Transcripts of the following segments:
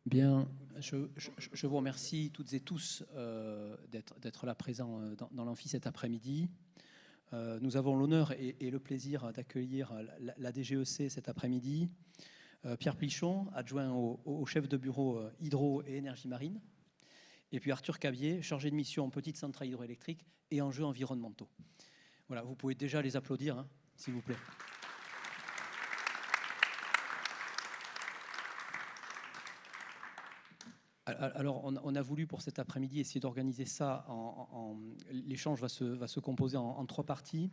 Bien, je vous remercie toutes et tous d'être là présents dans l'amphi cet après-midi. Nous avons l'honneur et le plaisir d'accueillir la DGEC cet après-midi. Pierre Plichon, adjoint au chef de bureau hydro et énergie marine. Et puis Arthur Cabier, chargé de mission petite centrale hydroélectrique et enjeux environnementaux. Voilà, vous pouvez déjà les applaudir, hein, s'il vous plaît. Alors, on a voulu pour cet après-midi essayer d'organiser ça. L'échange va se composer en trois parties.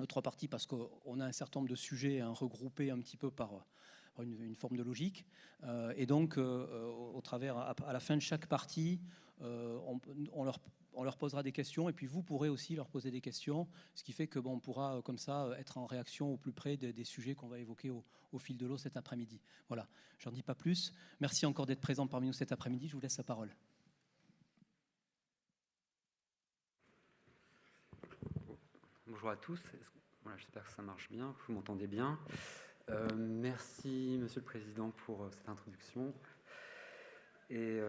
Trois parties parce qu'on a un certain nombre de sujets regroupés un petit peu par une forme de logique. Et donc, au travers, à la fin de chaque partie, on leur posera des questions et puis vous pourrez aussi leur poser des questions, ce qui fait que on pourra comme ça être en réaction au plus près des sujets qu'on va évoquer au fil de l'eau cet après-midi. Voilà, j'en dis pas plus. Merci encore d'être présent parmi nous cet après-midi. Je vous laisse la parole. Bonjour à tous. Voilà, j'espère que ça marche bien, que vous m'entendez bien. Merci, Monsieur le Président, pour cette introduction. Et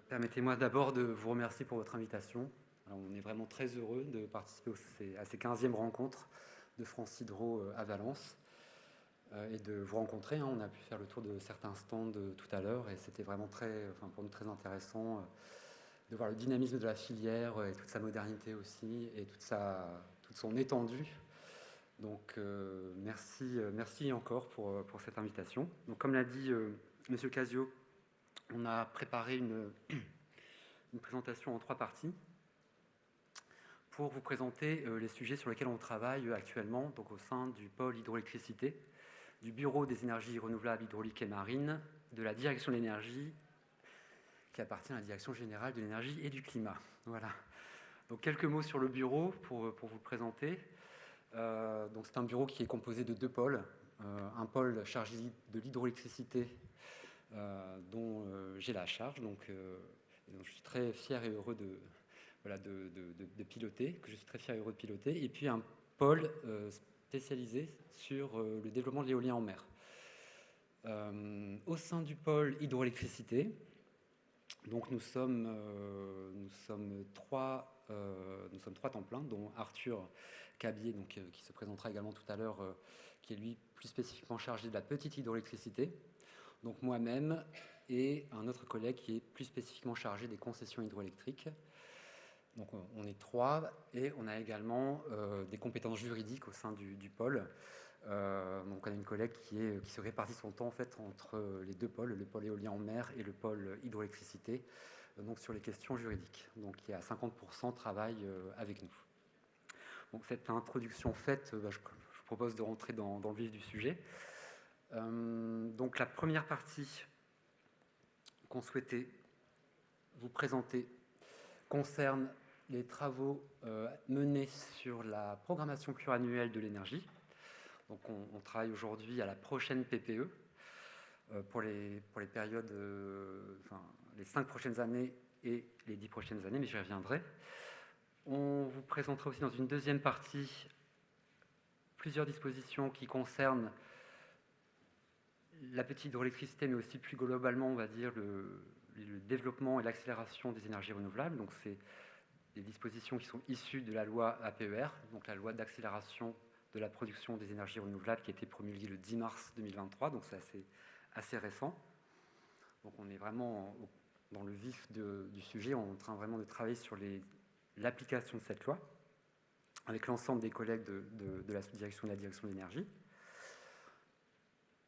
permettez-moi d'abord de vous remercier pour votre invitation. Alors, on est vraiment très heureux de participer à ces 15e rencontres de France Hydro à Valence et de vous rencontrer. On a pu faire le tour de certains stands tout à l'heure et c'était vraiment pour nous très intéressant de voir le dynamisme de la filière et toute sa modernité aussi et toute son étendue. Donc merci encore pour cette invitation. Donc, comme l'a dit Monsieur Casio, on a préparé une présentation en trois parties pour vous présenter les sujets sur lesquels on travaille actuellement, donc au sein du pôle hydroélectricité, du Bureau des énergies renouvelables hydrauliques et marines, de la direction de l'énergie, qui appartient à la Direction générale de l'énergie et du climat. Voilà. Donc quelques mots sur le bureau pour vous le présenter. Donc c'est un bureau qui est composé de deux pôles. Un pôle chargé de l'hydroélectricité dont j'ai la charge, donc je suis très fier et heureux de piloter, et puis un pôle spécialisé sur le développement de l'éolien en mer. Au sein du pôle hydroélectricité, donc nous sommes trois temps plein, dont Arthur Cabier, qui se présentera également tout à l'heure, qui est lui plus spécifiquement chargé de la petite hydroélectricité. Donc moi-même et un autre collègue qui est plus spécifiquement chargé des concessions hydroélectriques. Donc on est trois et on a également des compétences juridiques au sein du pôle. Donc on a une collègue qui se répartit son temps en fait entre les deux pôles, le pôle éolien en mer et le pôle hydroélectricité, donc sur les questions juridiques. Donc qui à 50% travaille avec nous. Donc cette introduction faite, je vous propose de rentrer dans le vif du sujet. Donc la première partie qu'on souhaitait vous présenter concerne les travaux menés sur la programmation pluriannuelle de l'énergie. Donc on travaille aujourd'hui à la prochaine PPE pour les périodes, les 5 prochaines années et les 10 prochaines années, mais j'y reviendrai. On vous présentera aussi dans une deuxième partie plusieurs dispositions qui concernent la petite hydroélectricité, mais aussi plus globalement, on va dire, le développement et l'accélération des énergies renouvelables. Donc c'est des dispositions qui sont issues de la loi APER, donc la loi d'accélération de la production des énergies renouvelables qui a été promulguée le 10 mars 2023, donc c'est assez récent. Donc on est vraiment dans le vif du sujet, on est en train vraiment de travailler sur l'application de cette loi avec l'ensemble des collègues de la sous-direction de la direction de l'énergie.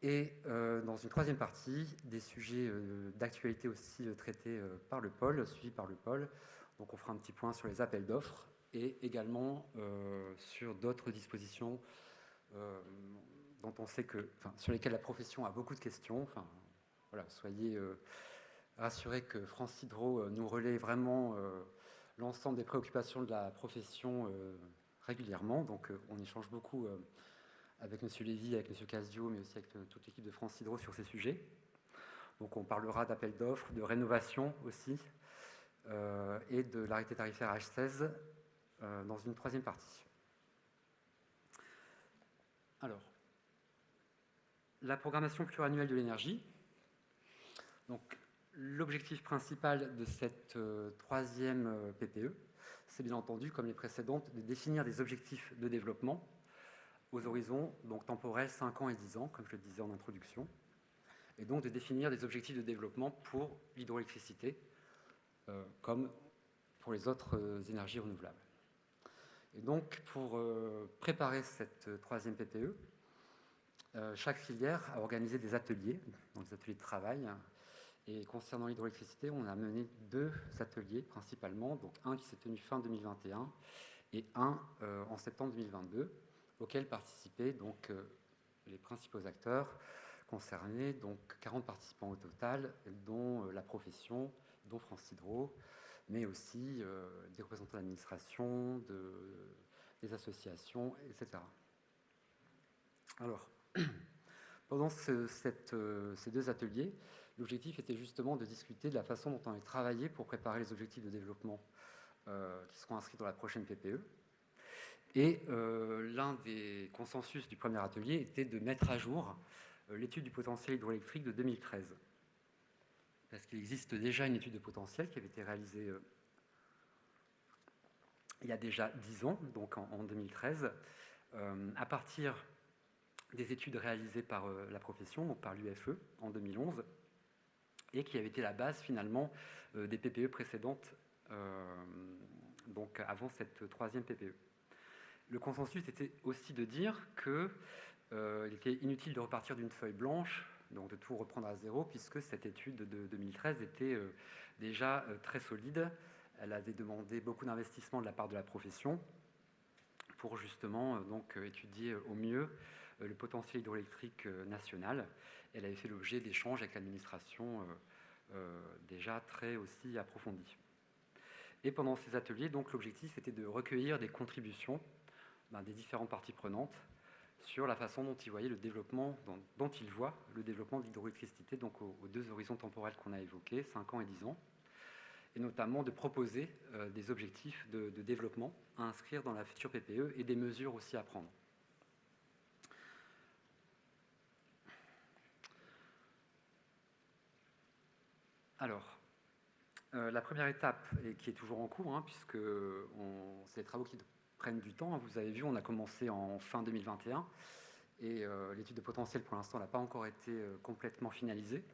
Et dans une troisième partie, des sujets d'actualité aussi traités par le pôle, suivis par le pôle. Donc on fera un petit point sur les appels d'offres et également sur d'autres dispositions dont on sait sur lesquelles la profession a beaucoup de questions. Voilà, soyez rassurés que France Hydro nous relaie vraiment l'ensemble des préoccupations de la profession régulièrement. Donc on échange beaucoup avec M. Lévy, avec M. Casio, mais aussi avec toute l'équipe de France Hydro sur ces sujets. Donc on parlera d'appels d'offres, de rénovation aussi, et de l'arrêté tarifaire H16 dans une troisième partie. Alors, la programmation pluriannuelle de l'énergie. Donc, l'objectif principal de cette troisième PPE, c'est bien entendu, comme les précédentes, de définir des objectifs de développement aux horizons donc, temporels 5 ans et 10 ans, comme je le disais en introduction, et donc de définir des objectifs de développement pour l'hydroélectricité, comme pour les autres énergies renouvelables. Et donc, pour préparer cette troisième PPE, chaque filière a organisé des ateliers, donc des ateliers de travail. Et concernant l'hydroélectricité, on a mené 2 ateliers principalement, donc un qui s'est tenu fin 2021 et un en septembre 2022, auxquels participaient donc les principaux acteurs concernés, donc 40 participants au total, dont la profession, dont France Hydro, mais aussi des représentants de l'administration, des associations, etc. Alors, pendant ces 2 ateliers, l'objectif était justement de discuter de la façon dont on allait travailler pour préparer les objectifs de développement qui seront inscrits dans la prochaine PPE. Et l'un des consensus du premier atelier était de mettre à jour l'étude du potentiel hydroélectrique de 2013. Parce qu'il existe déjà une étude de potentiel qui avait été réalisée il y a déjà 10 ans, donc en 2013, à partir des études réalisées par la profession, donc par l'UFE en 2011, et qui avait été la base finalement des PPE précédentes, donc avant cette troisième PPE. Le consensus était aussi de dire qu'il était inutile de repartir d'une feuille blanche, donc de tout reprendre à zéro, puisque cette étude de 2013 était déjà très solide. Elle avait demandé beaucoup d'investissement de la part de la profession pour justement donc, étudier au mieux le potentiel hydroélectrique national. Elle avait fait l'objet d'échanges avec l'administration déjà très aussi approfondis. Et pendant ces ateliers, donc, l'objectif était de recueillir des contributions des différentes parties prenantes sur la façon dont ils voyaient le développement, dont ils voient le développement de l'hydroélectricité, donc aux 2 horizons temporels qu'on a évoqués, 5 ans et 10 ans, et notamment de proposer des objectifs de développement à inscrire dans la future PPE et des mesures aussi à prendre. Alors, la première étape, et qui est toujours en cours, puisque c'est des travaux qui prennent du temps. Vous avez vu, on a commencé en fin 2021, et l'étude de potentiel, pour l'instant, n'a pas encore été complètement finalisée,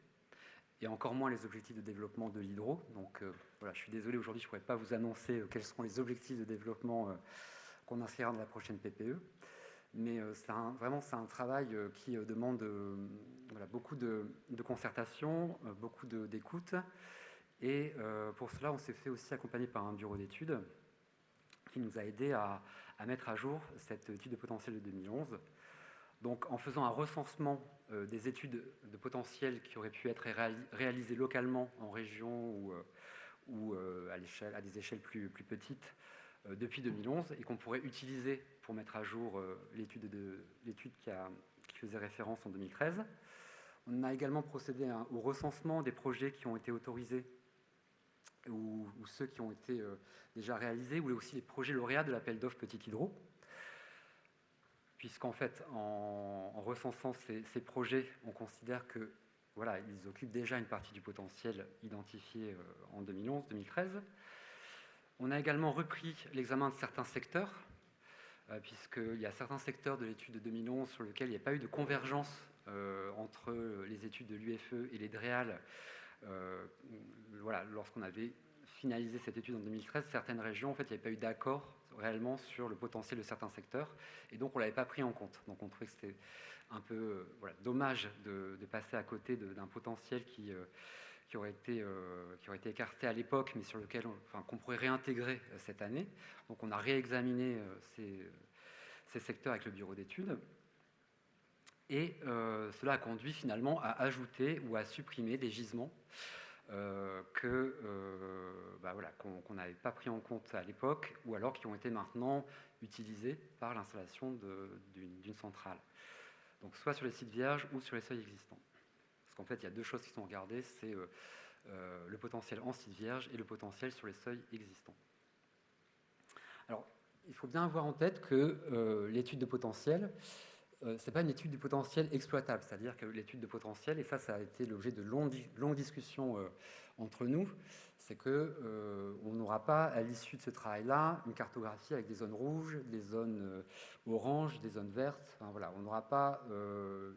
et encore moins les objectifs de développement de l'hydro. Donc voilà, je suis désolé, aujourd'hui, je ne pourrais pas vous annoncer quels seront les objectifs de développement qu'on inscrira dans la prochaine PPE. Mais vraiment, c'est un travail qui demande voilà, beaucoup de concertation, beaucoup d'écoute. Et pour cela, on s'est fait aussi accompagner par un bureau d'études qui nous a aidés à mettre à jour cette étude de potentiel de 2011. Donc, en faisant un recensement des études de potentiel qui auraient pu être réalisées localement en région ou à des échelles plus petites depuis 2011 et qu'on pourrait utiliser pour mettre à jour l'étude qui faisait référence en 2013. On a également procédé au recensement des projets qui ont été autorisés ou ceux qui ont été déjà réalisés, ou aussi les projets lauréats de l'appel d'offres Petit Hydro, puisqu'en fait, en recensant ces projets, on considère que voilà, ils occupent déjà une partie du potentiel identifié en 2011-2013. On a également repris l'examen de certains secteurs, puisqu'il y a certains secteurs de l'étude de 2011 sur lesquels il n'y a pas eu de convergence entre les études de l'UFE et les DREAL. Voilà, lorsqu'on avait finalisé cette étude en 2013, certaines régions, en fait, il n'y avait pas eu d'accord réellement sur le potentiel de certains secteurs, et donc on ne l'avait pas pris en compte. Donc on trouvait que c'était un peu voilà, dommage de passer à côté d'un potentiel qui aurait été écarté à l'époque, mais sur lequel qu'on pourrait réintégrer cette année. Donc on a réexaminé ces secteurs avec le bureau d'études. Et cela a conduit finalement à ajouter ou à supprimer des gisements qu'on n'avait pas pris en compte à l'époque, ou alors qui ont été maintenant utilisés par l'installation d'une centrale. Donc soit sur les sites vierges ou sur les seuils existants. Parce qu'en fait, il y a 2 choses qui sont regardées, c'est le potentiel en site vierge et le potentiel sur les seuils existants. Alors, il faut bien avoir en tête que l'étude de potentiel, c'est pas une étude du potentiel exploitable, c'est-à-dire que l'étude de potentiel, et ça a été l'objet de longues discussions entre nous, c'est que on n'aura pas, à l'issue de ce travail-là, une cartographie avec des zones rouges, des zones oranges, des zones vertes. Enfin, voilà, on n'aura pas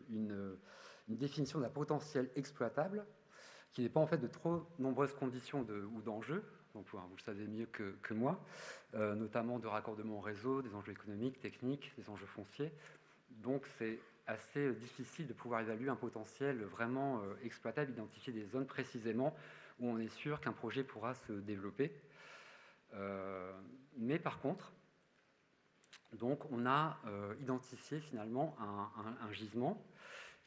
une définition d'un potentiel exploitable qui dépend en fait de trop nombreuses conditions ou d'enjeux. Donc, vous le savez mieux que moi, notamment de raccordement au réseau, des enjeux économiques, techniques, des enjeux fonciers. Donc, c'est assez difficile de pouvoir évaluer un potentiel vraiment exploitable, identifier des zones précisément où on est sûr qu'un projet pourra se développer. Mais par contre, donc, on a identifié finalement un gisement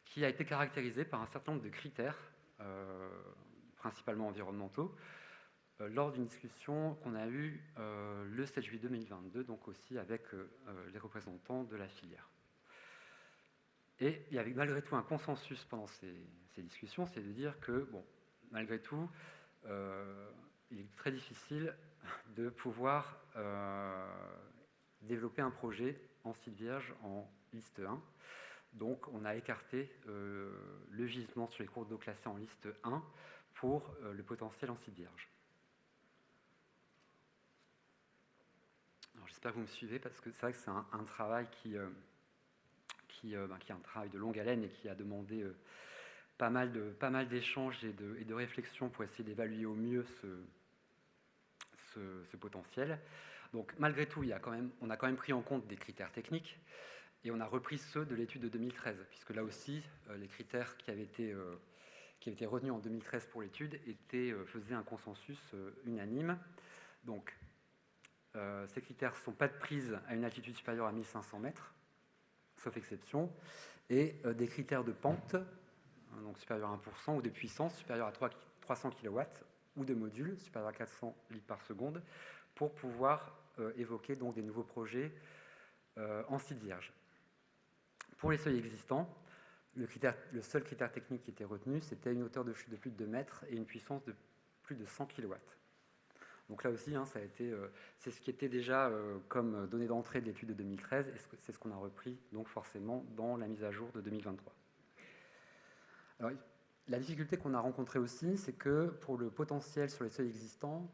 qui a été caractérisé par un certain nombre de critères, principalement environnementaux, lors d'une discussion qu'on a eue le 7 juillet 2022, donc aussi avec les représentants de la filière. Et il y avait malgré tout un consensus pendant ces discussions, c'est de dire que, bon, malgré tout, il est très difficile de pouvoir développer un projet en site vierge en liste 1. Donc, on a écarté le gisement sur les cours d'eau classés en liste 1 pour le potentiel en site vierge. Alors, j'espère que vous me suivez, parce que c'est vrai que c'est un travail qui est un travail de longue haleine et qui a demandé pas mal d'échanges et de réflexions pour essayer d'évaluer au mieux ce potentiel. Donc, malgré tout, on a quand même pris en compte des critères techniques. Et on a repris ceux de l'étude de 2013, puisque là aussi, les critères qui avaient été retenus en 2013 pour l'étude faisaient un consensus unanime. Donc, ces critères ne sont pas de prise à une altitude supérieure à 1500 mètres, sauf exception, et des critères de pente, donc supérieur à 1%, ou de puissance supérieure à 300 kW, ou de module supérieur à 400 litres par seconde, pour pouvoir évoquer donc des nouveaux projets en site vierge. Pour les seuils existants, le seul critère technique qui était retenu, c'était une hauteur de chute de plus de 2 mètres et une puissance de plus de 100 kW. Donc là aussi, c'est ce qui était déjà comme donnée d'entrée de l'étude de 2013, et c'est ce qu'on a repris donc forcément dans la mise à jour de 2023. Alors, la difficulté qu'on a rencontrée aussi, c'est que pour le potentiel sur les seuils existants,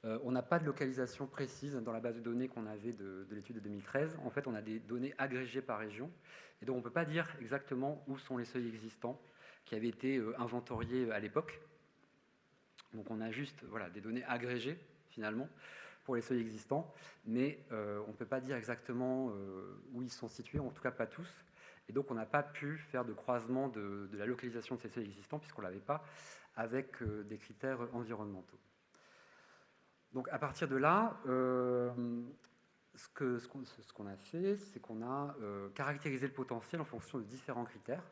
on n'a pas de localisation précise dans la base de données qu'on avait de l'étude de 2013. En fait, on a des données agrégées par région. Et donc, on ne peut pas dire exactement où sont les seuils existants qui avaient été inventoriés à l'époque. Donc, on a juste des données agrégées, finalement, pour les seuils existants. Mais on ne peut pas dire exactement où ils sont situés, en tout cas pas tous. Et donc, on n'a pas pu faire de croisement de la localisation de ces seuils existants, puisqu'on ne l'avait pas, avec des critères environnementaux. Donc, à partir de là, ce qu'on a fait, c'est qu'on a caractérisé le potentiel en fonction de différents critères.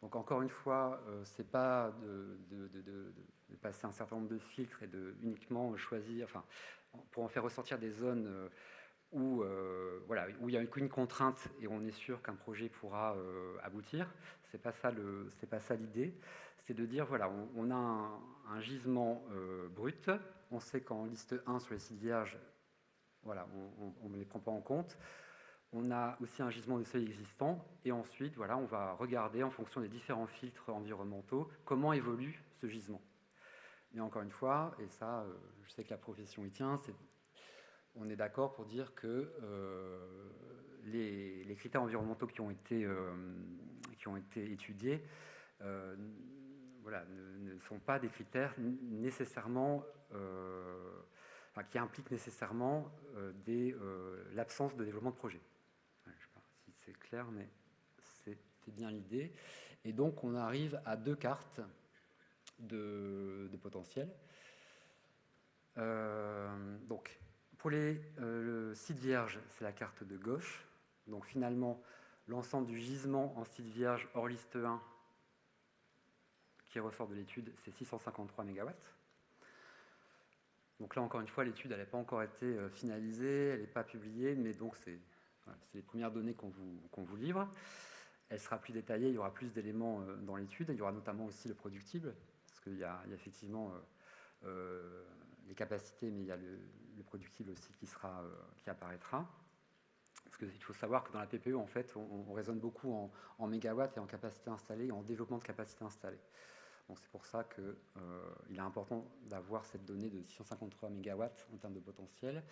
Donc, encore une fois, ce n'est pas de passer un certain nombre de filtres et de uniquement choisir, pour en faire ressortir des zones où il n'y a qu'une contrainte et on est sûr qu'un projet pourra aboutir. C'est pas ça l'idée. C'est de dire, on a un gisement brut. On sait qu'en liste 1 sur les sites vierges, on ne les prend pas en compte. On a aussi un gisement de seuil existant. Et ensuite, on va regarder en fonction des différents filtres environnementaux comment évolue ce gisement. Mais encore une fois, et ça, je sais que la profession y tient, on est d'accord pour dire que les critères environnementaux qui ont été étudiés ne sont pas des critères nécessairement qui impliquent nécessairement l'absence de développement de projet. Je ne sais pas si c'est clair, mais c'était bien l'idée. Et donc, on arrive à 2 cartes de potentiel. Donc, pour les sites vierges, c'est la carte de gauche. Donc, finalement, l'ensemble du gisement en site vierge hors liste 1 qui ressort de l'étude, c'est 653 MW. Donc là, encore une fois, l'étude n'a pas encore été finalisée, elle n'est pas publiée, mais donc c'est les premières données qu'on vous livre. Elle sera plus détaillée, il y aura plus d'éléments dans l'étude, il y aura notamment aussi le productible, parce qu'il y a effectivement les capacités, mais il y a le productible aussi qui apparaîtra. Parce qu'il faut savoir que dans la PPE, en fait, on raisonne beaucoup en mégawatts et en capacité installée, et en développement de capacité installée. Donc c'est pour ça qu'il est important d'avoir cette donnée de 653 mégawatts en termes de potentiel.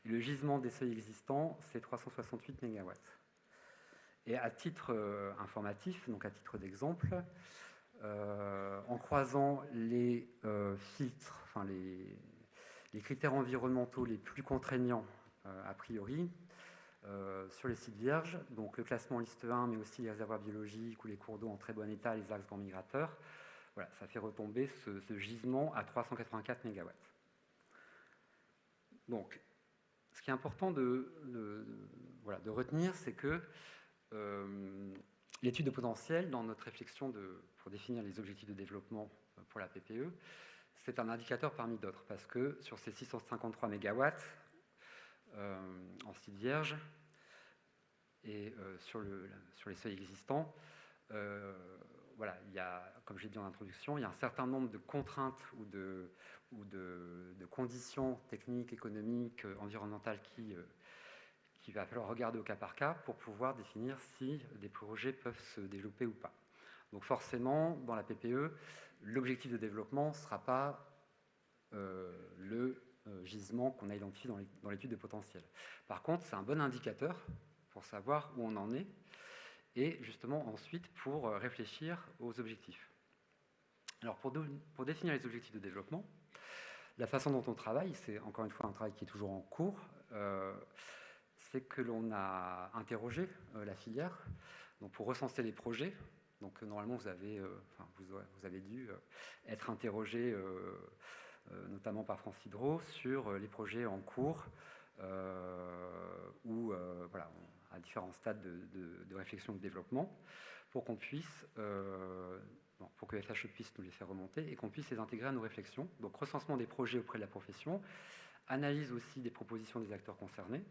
Et le gisement des seuils existants, c'est 368 mégawatts. Et à titre informatif, donc à titre d'exemple, en croisant les filtres, enfin les critères environnementaux les plus contraignants a priori, sur les sites vierges, donc le classement liste 1, mais aussi les réservoirs biologiques ou les cours d'eau en très bon état, les axes grands migrateurs, voilà, ça fait retomber ce gisement à 384 MW. Donc, ce qui est important de retenir, c'est que l'étude de potentiel, dans notre réflexion pour définir les objectifs de développement pour la PPE, c'est un indicateur parmi d'autres, parce que sur ces 653 MW en site vierge et sur les seuils existants, voilà, il y a, comme j'ai dit en introduction, il y a un certain nombre de contraintes ou de conditions techniques, économiques, environnementales qu'il va falloir regarder au cas par cas pour pouvoir définir si des projets peuvent se développer ou pas. Donc forcément, dans la PPE, l'objectif de développement ne sera pas le gisement qu'on a identifié dans l'étude de potentiel. Par contre, c'est un bon indicateur pour savoir où on en est et justement ensuite pour réfléchir aux objectifs. Alors pour définir les objectifs de développement, la façon dont on travaille, c'est encore une fois un travail qui est toujours en cours, c'est que l'on a interrogé la filière donc pour recenser les projets. Donc normalement vous avez dû être interrogé notamment par France Hydro sur les projets en cours ou voilà, à différents stades de réflexion et de développement pour qu'on puisse pour que FHE puisse nous les faire remonter et qu'on puisse les intégrer à nos réflexions. Donc recensement des projets auprès de la profession, analyse aussi des propositions des acteurs concernés.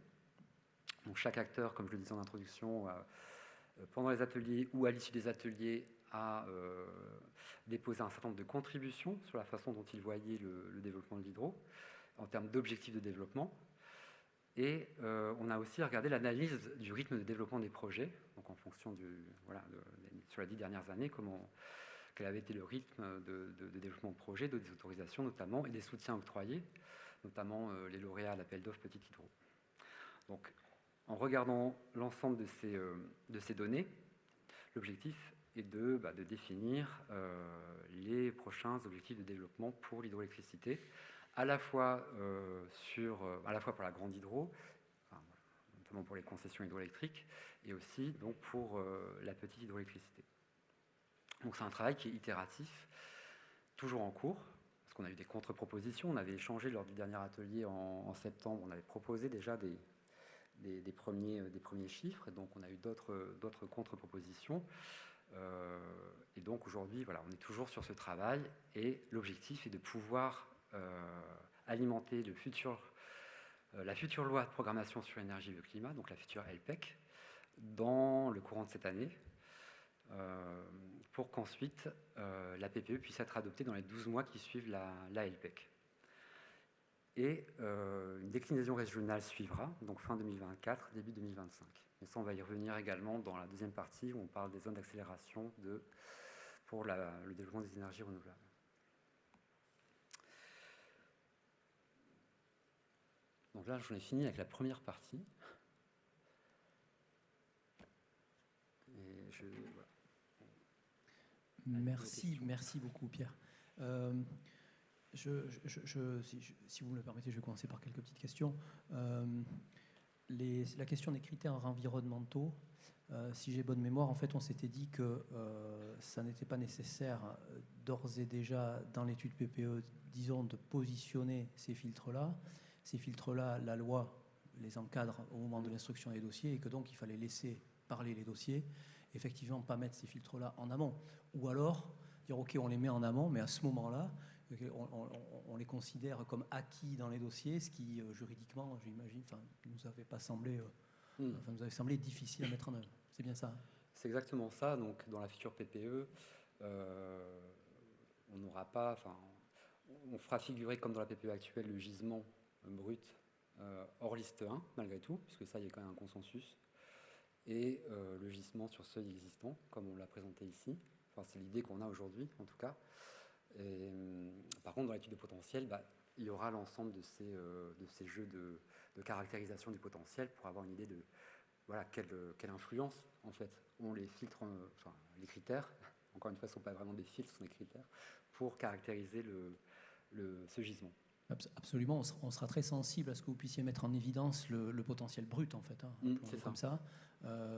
Donc chaque acteur, comme je le disais en introduction, pendant les ateliers ou à l'issue des ateliers, a déposé un certain nombre de contributions sur la façon dont il voyait le développement de l'hydro en termes d'objectifs de développement. Et on a aussi regardé l'analyse du rythme de développement des projets, donc en fonction sur les 10 dernières années, quel avait été le rythme de développement de projets, des autorisations notamment, et des soutiens octroyés, notamment les lauréats à l'appel d'offres Petite Hydro. Donc, en regardant l'ensemble de ces données, l'objectif est de définir les prochains objectifs de développement pour l'hydroélectricité, à la fois pour la grande hydro, notamment pour les concessions hydroélectriques, et aussi donc, pour la petite hydroélectricité. Donc c'est un travail qui est itératif, toujours en cours, parce qu'on a eu des contre-propositions. On avait échangé lors du dernier atelier en septembre, on avait proposé déjà des premiers chiffres, et donc on a eu d'autres contre-propositions. Et donc aujourd'hui, voilà, on est toujours sur ce travail, et l'objectif est de pouvoir alimenter la future loi de programmation sur l'énergie et le climat, donc la future LPEC, dans le courant de cette année, pour qu'ensuite la PPE puisse être adoptée dans les 12 mois qui suivent la LPEC. Et une déclinaison régionale suivra, donc fin 2024, début 2025. Et ça, on va y revenir également dans la deuxième partie où on parle des zones d'accélération pour le développement des énergies renouvelables. Donc là, j'en ai fini avec la première partie. Et voilà. Merci beaucoup, Pierre. Si vous me le permettez, je vais commencer par quelques petites questions. La question des critères environnementaux, si j'ai bonne mémoire, en fait, on s'était dit que ça n'était pas nécessaire d'ores et déjà dans l'étude PPE, disons, de positionner ces filtres-là. Ces filtres-là, la loi les encadre au moment de l'instruction des dossiers et que donc il fallait laisser parler les dossiers, effectivement pas mettre ces filtres-là en amont. Ou alors dire ok, on les met en amont, mais à ce moment-là, on les considère comme acquis dans les dossiers, ce qui juridiquement, j'imagine, nous avait semblé difficile à mettre en œuvre. C'est bien ça? C'est exactement ça. Donc dans la future PPE, on fera figurer comme dans la PPE actuelle le gisement brut hors liste 1, malgré tout, puisque ça, il y a quand même un consensus, et le gisement sur seuil existant, comme on l'a présenté ici. Enfin, c'est l'idée qu'on a aujourd'hui, en tout cas. Et, par contre, dans l'étude de potentiel, il y aura l'ensemble de ces jeux de caractérisation du potentiel pour avoir une idée de quelle influence, en fait, ont les filtres, les critères. Encore une fois, ce ne sont pas vraiment des filtres, ce sont des critères pour caractériser ce gisement. Absolument, on sera très sensible à ce que vous puissiez mettre en évidence le potentiel brut, en fait, c'est comme ça,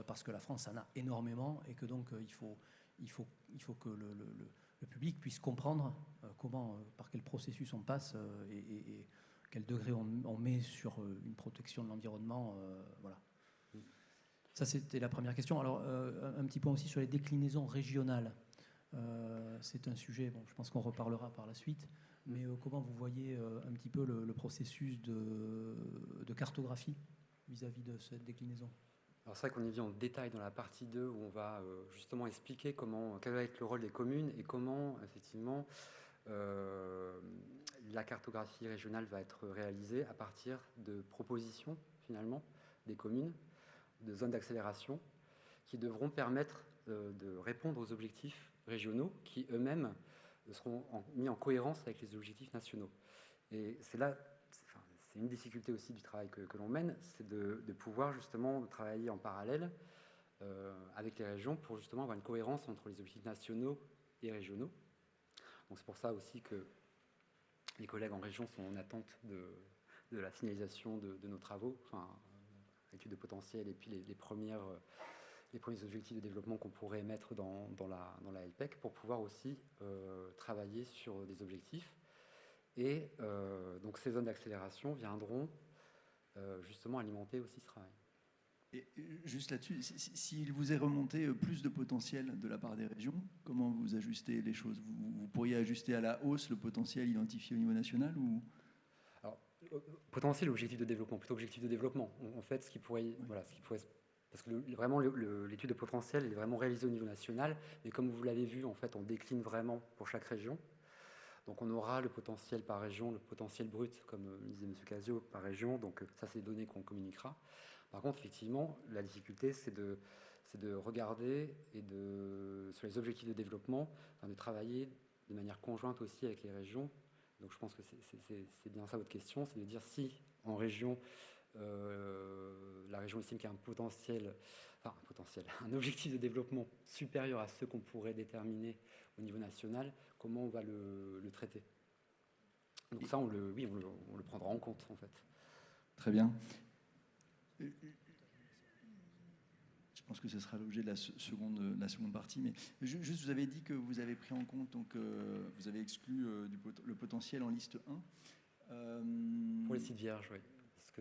parce que la France en a énormément et que donc il faut que le public puisse comprendre par quel processus on passe et quel degré on met sur une protection de l'environnement. Voilà. Ça, c'était la première question. Alors, un petit point aussi sur les déclinaisons régionales. C'est un sujet, je pense qu'on reparlera par la suite. Mais comment vous voyez un petit peu le processus de cartographie vis-à-vis de cette déclinaison? Alors c'est vrai qu'on y vient en détail dans la partie 2 où on va justement expliquer quel va être le rôle des communes et comment effectivement la cartographie régionale va être réalisée à partir de propositions finalement des communes, de zones d'accélération qui devront permettre de répondre aux objectifs régionaux qui eux-mêmes seront mis en cohérence avec les objectifs nationaux. Et c'est là, c'est une difficulté aussi du travail que l'on mène, c'est de pouvoir justement travailler en parallèle avec les régions pour justement avoir une cohérence entre les objectifs nationaux et régionaux. Donc c'est pour ça aussi que les collègues en région sont en attente de la finalisation de nos travaux, études de potentiel et puis les premiers objectifs de développement qu'on pourrait mettre dans la LPEC pour pouvoir aussi travailler sur des objectifs. Et donc ces zones d'accélération viendront justement alimenter aussi ce travail. Et juste là-dessus, s'il vous est remonté plus de potentiel de la part des régions, comment vous ajustez les choses? Vous pourriez ajuster à la hausse le potentiel identifié au niveau national ou... Alors, potentiel, objectif de développement, plutôt objectif de développement. En fait, ce qui pourrait parce que vraiment l'étude de potentiel est vraiment réalisée au niveau national, mais comme vous l'avez vu, en fait, on décline vraiment pour chaque région. Donc on aura le potentiel par région, le potentiel brut, comme disait M. Casio, par région. Donc ça, c'est des données qu'on communiquera. Par contre, effectivement, la difficulté, c'est de regarder et sur les objectifs de développement, de travailler de manière conjointe aussi avec les régions. Donc je pense que c'est bien ça votre question, c'est de dire si en région, la région estime qu'il y a un objectif de développement supérieur à ceux qu'on pourrait déterminer au niveau national, comment on va le traiter. Donc ça, on le prendra en compte, en fait. Très bien. Je pense que ce sera l'objet de la seconde partie. Mais juste, vous avez dit que vous avez pris en compte, donc vous avez exclu le potentiel en liste 1. Pour les sites vierges, oui.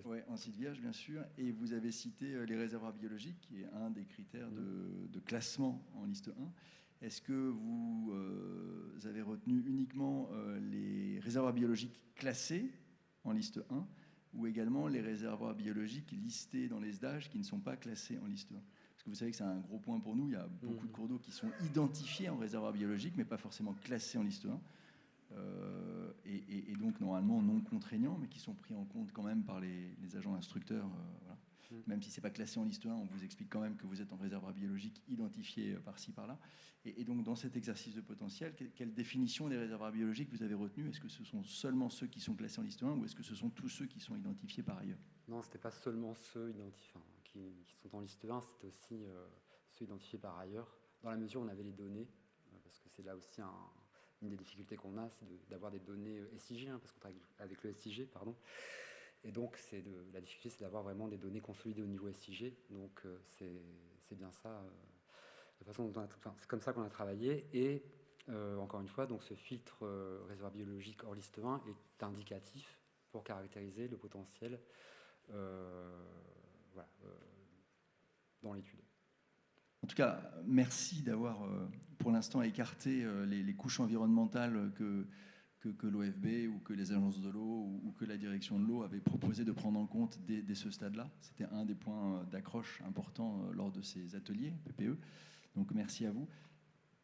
Oui, en site vierge, bien sûr. Et vous avez cité les réservoirs biologiques, qui est un des critères de classement en liste 1. Est-ce que vous avez retenu uniquement les réservoirs biologiques classés en liste 1 ou également les réservoirs biologiques listés dans les SDAGE qui ne sont pas classés en liste 1? Parce que vous savez que c'est un gros point pour nous. Il y a beaucoup de cours d'eau qui sont identifiés en réservoirs biologiques, mais pas forcément classés en liste 1. Et donc normalement non contraignants, mais qui sont pris en compte quand même par les agents instructeurs. Voilà. Même si ce n'est pas classé en liste 1, on vous explique quand même que vous êtes en réservoir biologique identifié par-ci, par-là. Et donc dans cet exercice de potentiel, quelle définition des réservoirs biologiques vous avez retenu? Est-ce que ce sont seulement ceux qui sont classés en liste 1 ou est-ce que ce sont tous ceux qui sont identifiés par ailleurs? Non, ce n'était pas seulement ceux qui sont en liste 1, c'était aussi ceux identifiés par ailleurs, dans la mesure où on avait les données, parce que c'est là aussi une des difficultés qu'on a, c'est d'avoir des données SIG, parce qu'on travaille avec le SIG, pardon. Et donc, la difficulté, c'est d'avoir vraiment des données consolidées au niveau SIG. Donc, c'est bien ça. C'est comme ça qu'on a travaillé. Et encore une fois, donc, ce filtre réservoir biologique hors liste 1 est indicatif pour caractériser le potentiel dans l'étude. En tout cas, merci d'avoir pour l'instant écarté les couches environnementales que l'OFB ou que les agences de l'eau ou que la direction de l'eau avaient proposé de prendre en compte dès ce stade-là. C'était un des points d'accroche importants lors de ces ateliers PPE. Donc merci à vous.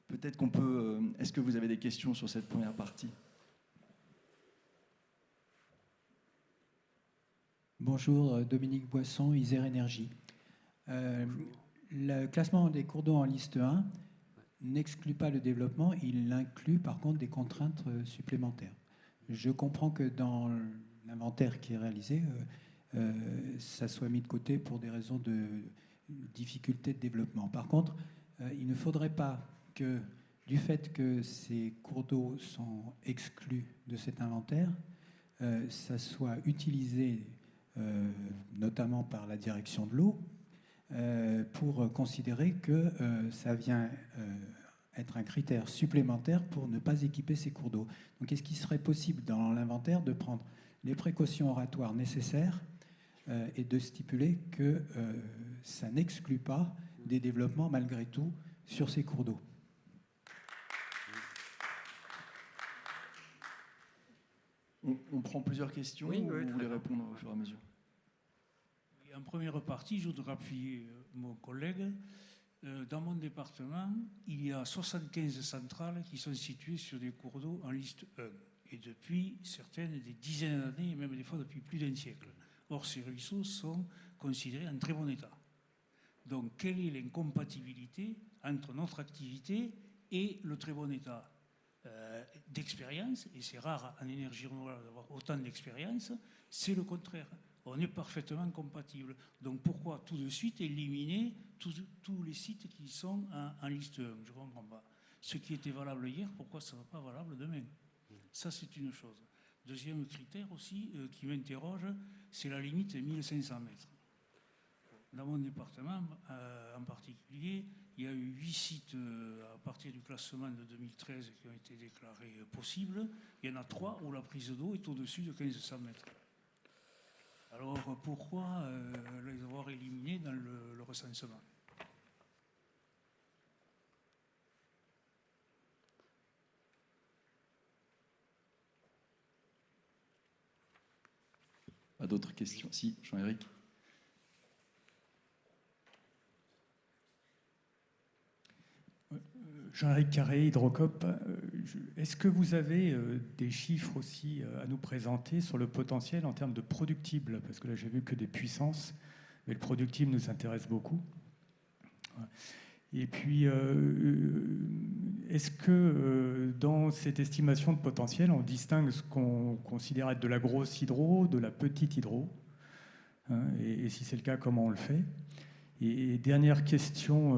Peut-être qu'on peut... Est-ce que vous avez des questions sur cette première partie? Bonjour, Dominique Boisson, Isère Énergie. Le classement des cours d'eau en liste 1 n'exclut pas le développement, il inclut par contre des contraintes supplémentaires. Je comprends que dans l'inventaire qui est réalisé, ça soit mis de côté pour des raisons de difficulté de développement. Par contre, il ne faudrait pas que, du fait que ces cours d'eau sont exclus de cet inventaire, ça soit utilisé notamment par la direction de l'eau pour considérer que ça vient être un critère supplémentaire pour ne pas équiper ces cours d'eau. Donc est-ce qu'il serait possible dans l'inventaire de prendre les précautions oratoires nécessaires et de stipuler que ça n'exclut pas des développements malgré tout sur ces cours d'eau? On prend plusieurs questions, Oui, ou oui, vous voulez très bien. répondre au fur et à mesure? En première partie, je voudrais appuyer mon collègue. Dans mon département, il y a 75 centrales qui sont situées sur des cours d'eau en liste 1. Et depuis certaines, des dizaines d'années, et même des fois depuis plus d'un siècle. Or, ces ruisseaux sont considérés en très bon état. Donc, quelle est l'incompatibilité entre notre activité et le très bon état d'expérience? Et c'est rare en énergie renouvelable d'avoir autant d'expérience. C'est le contraire. On est parfaitement compatibles. Donc pourquoi tout de suite éliminer tous les sites qui sont en liste 1? Je ne comprends pas. Ce qui était valable hier, pourquoi ça ne sera pas valable demain? Ça, c'est une chose. Deuxième critère aussi qui m'interroge, c'est la limite 1500 mètres. Dans mon département en particulier, il y a eu 8 sites à partir du classement de 2013 qui ont été déclarés possibles. Il y en a 3 où la prise d'eau est au-dessus de 1500 mètres. Alors pourquoi les avoir éliminés dans le recensement? Pas d'autres questions? Si, Jean-Éric. Jean-Éric Carré, Hydrocop. Est-ce que vous avez des chiffres aussi à nous présenter sur le potentiel en termes de productible? Parce que là, j'ai vu que des puissances, mais le productible nous intéresse beaucoup. Et puis, est-ce que dans cette estimation de potentiel, on distingue ce qu'on considère être de la grosse hydro, de la petite hydro, et si c'est le cas, comment on le fait? Et dernière question,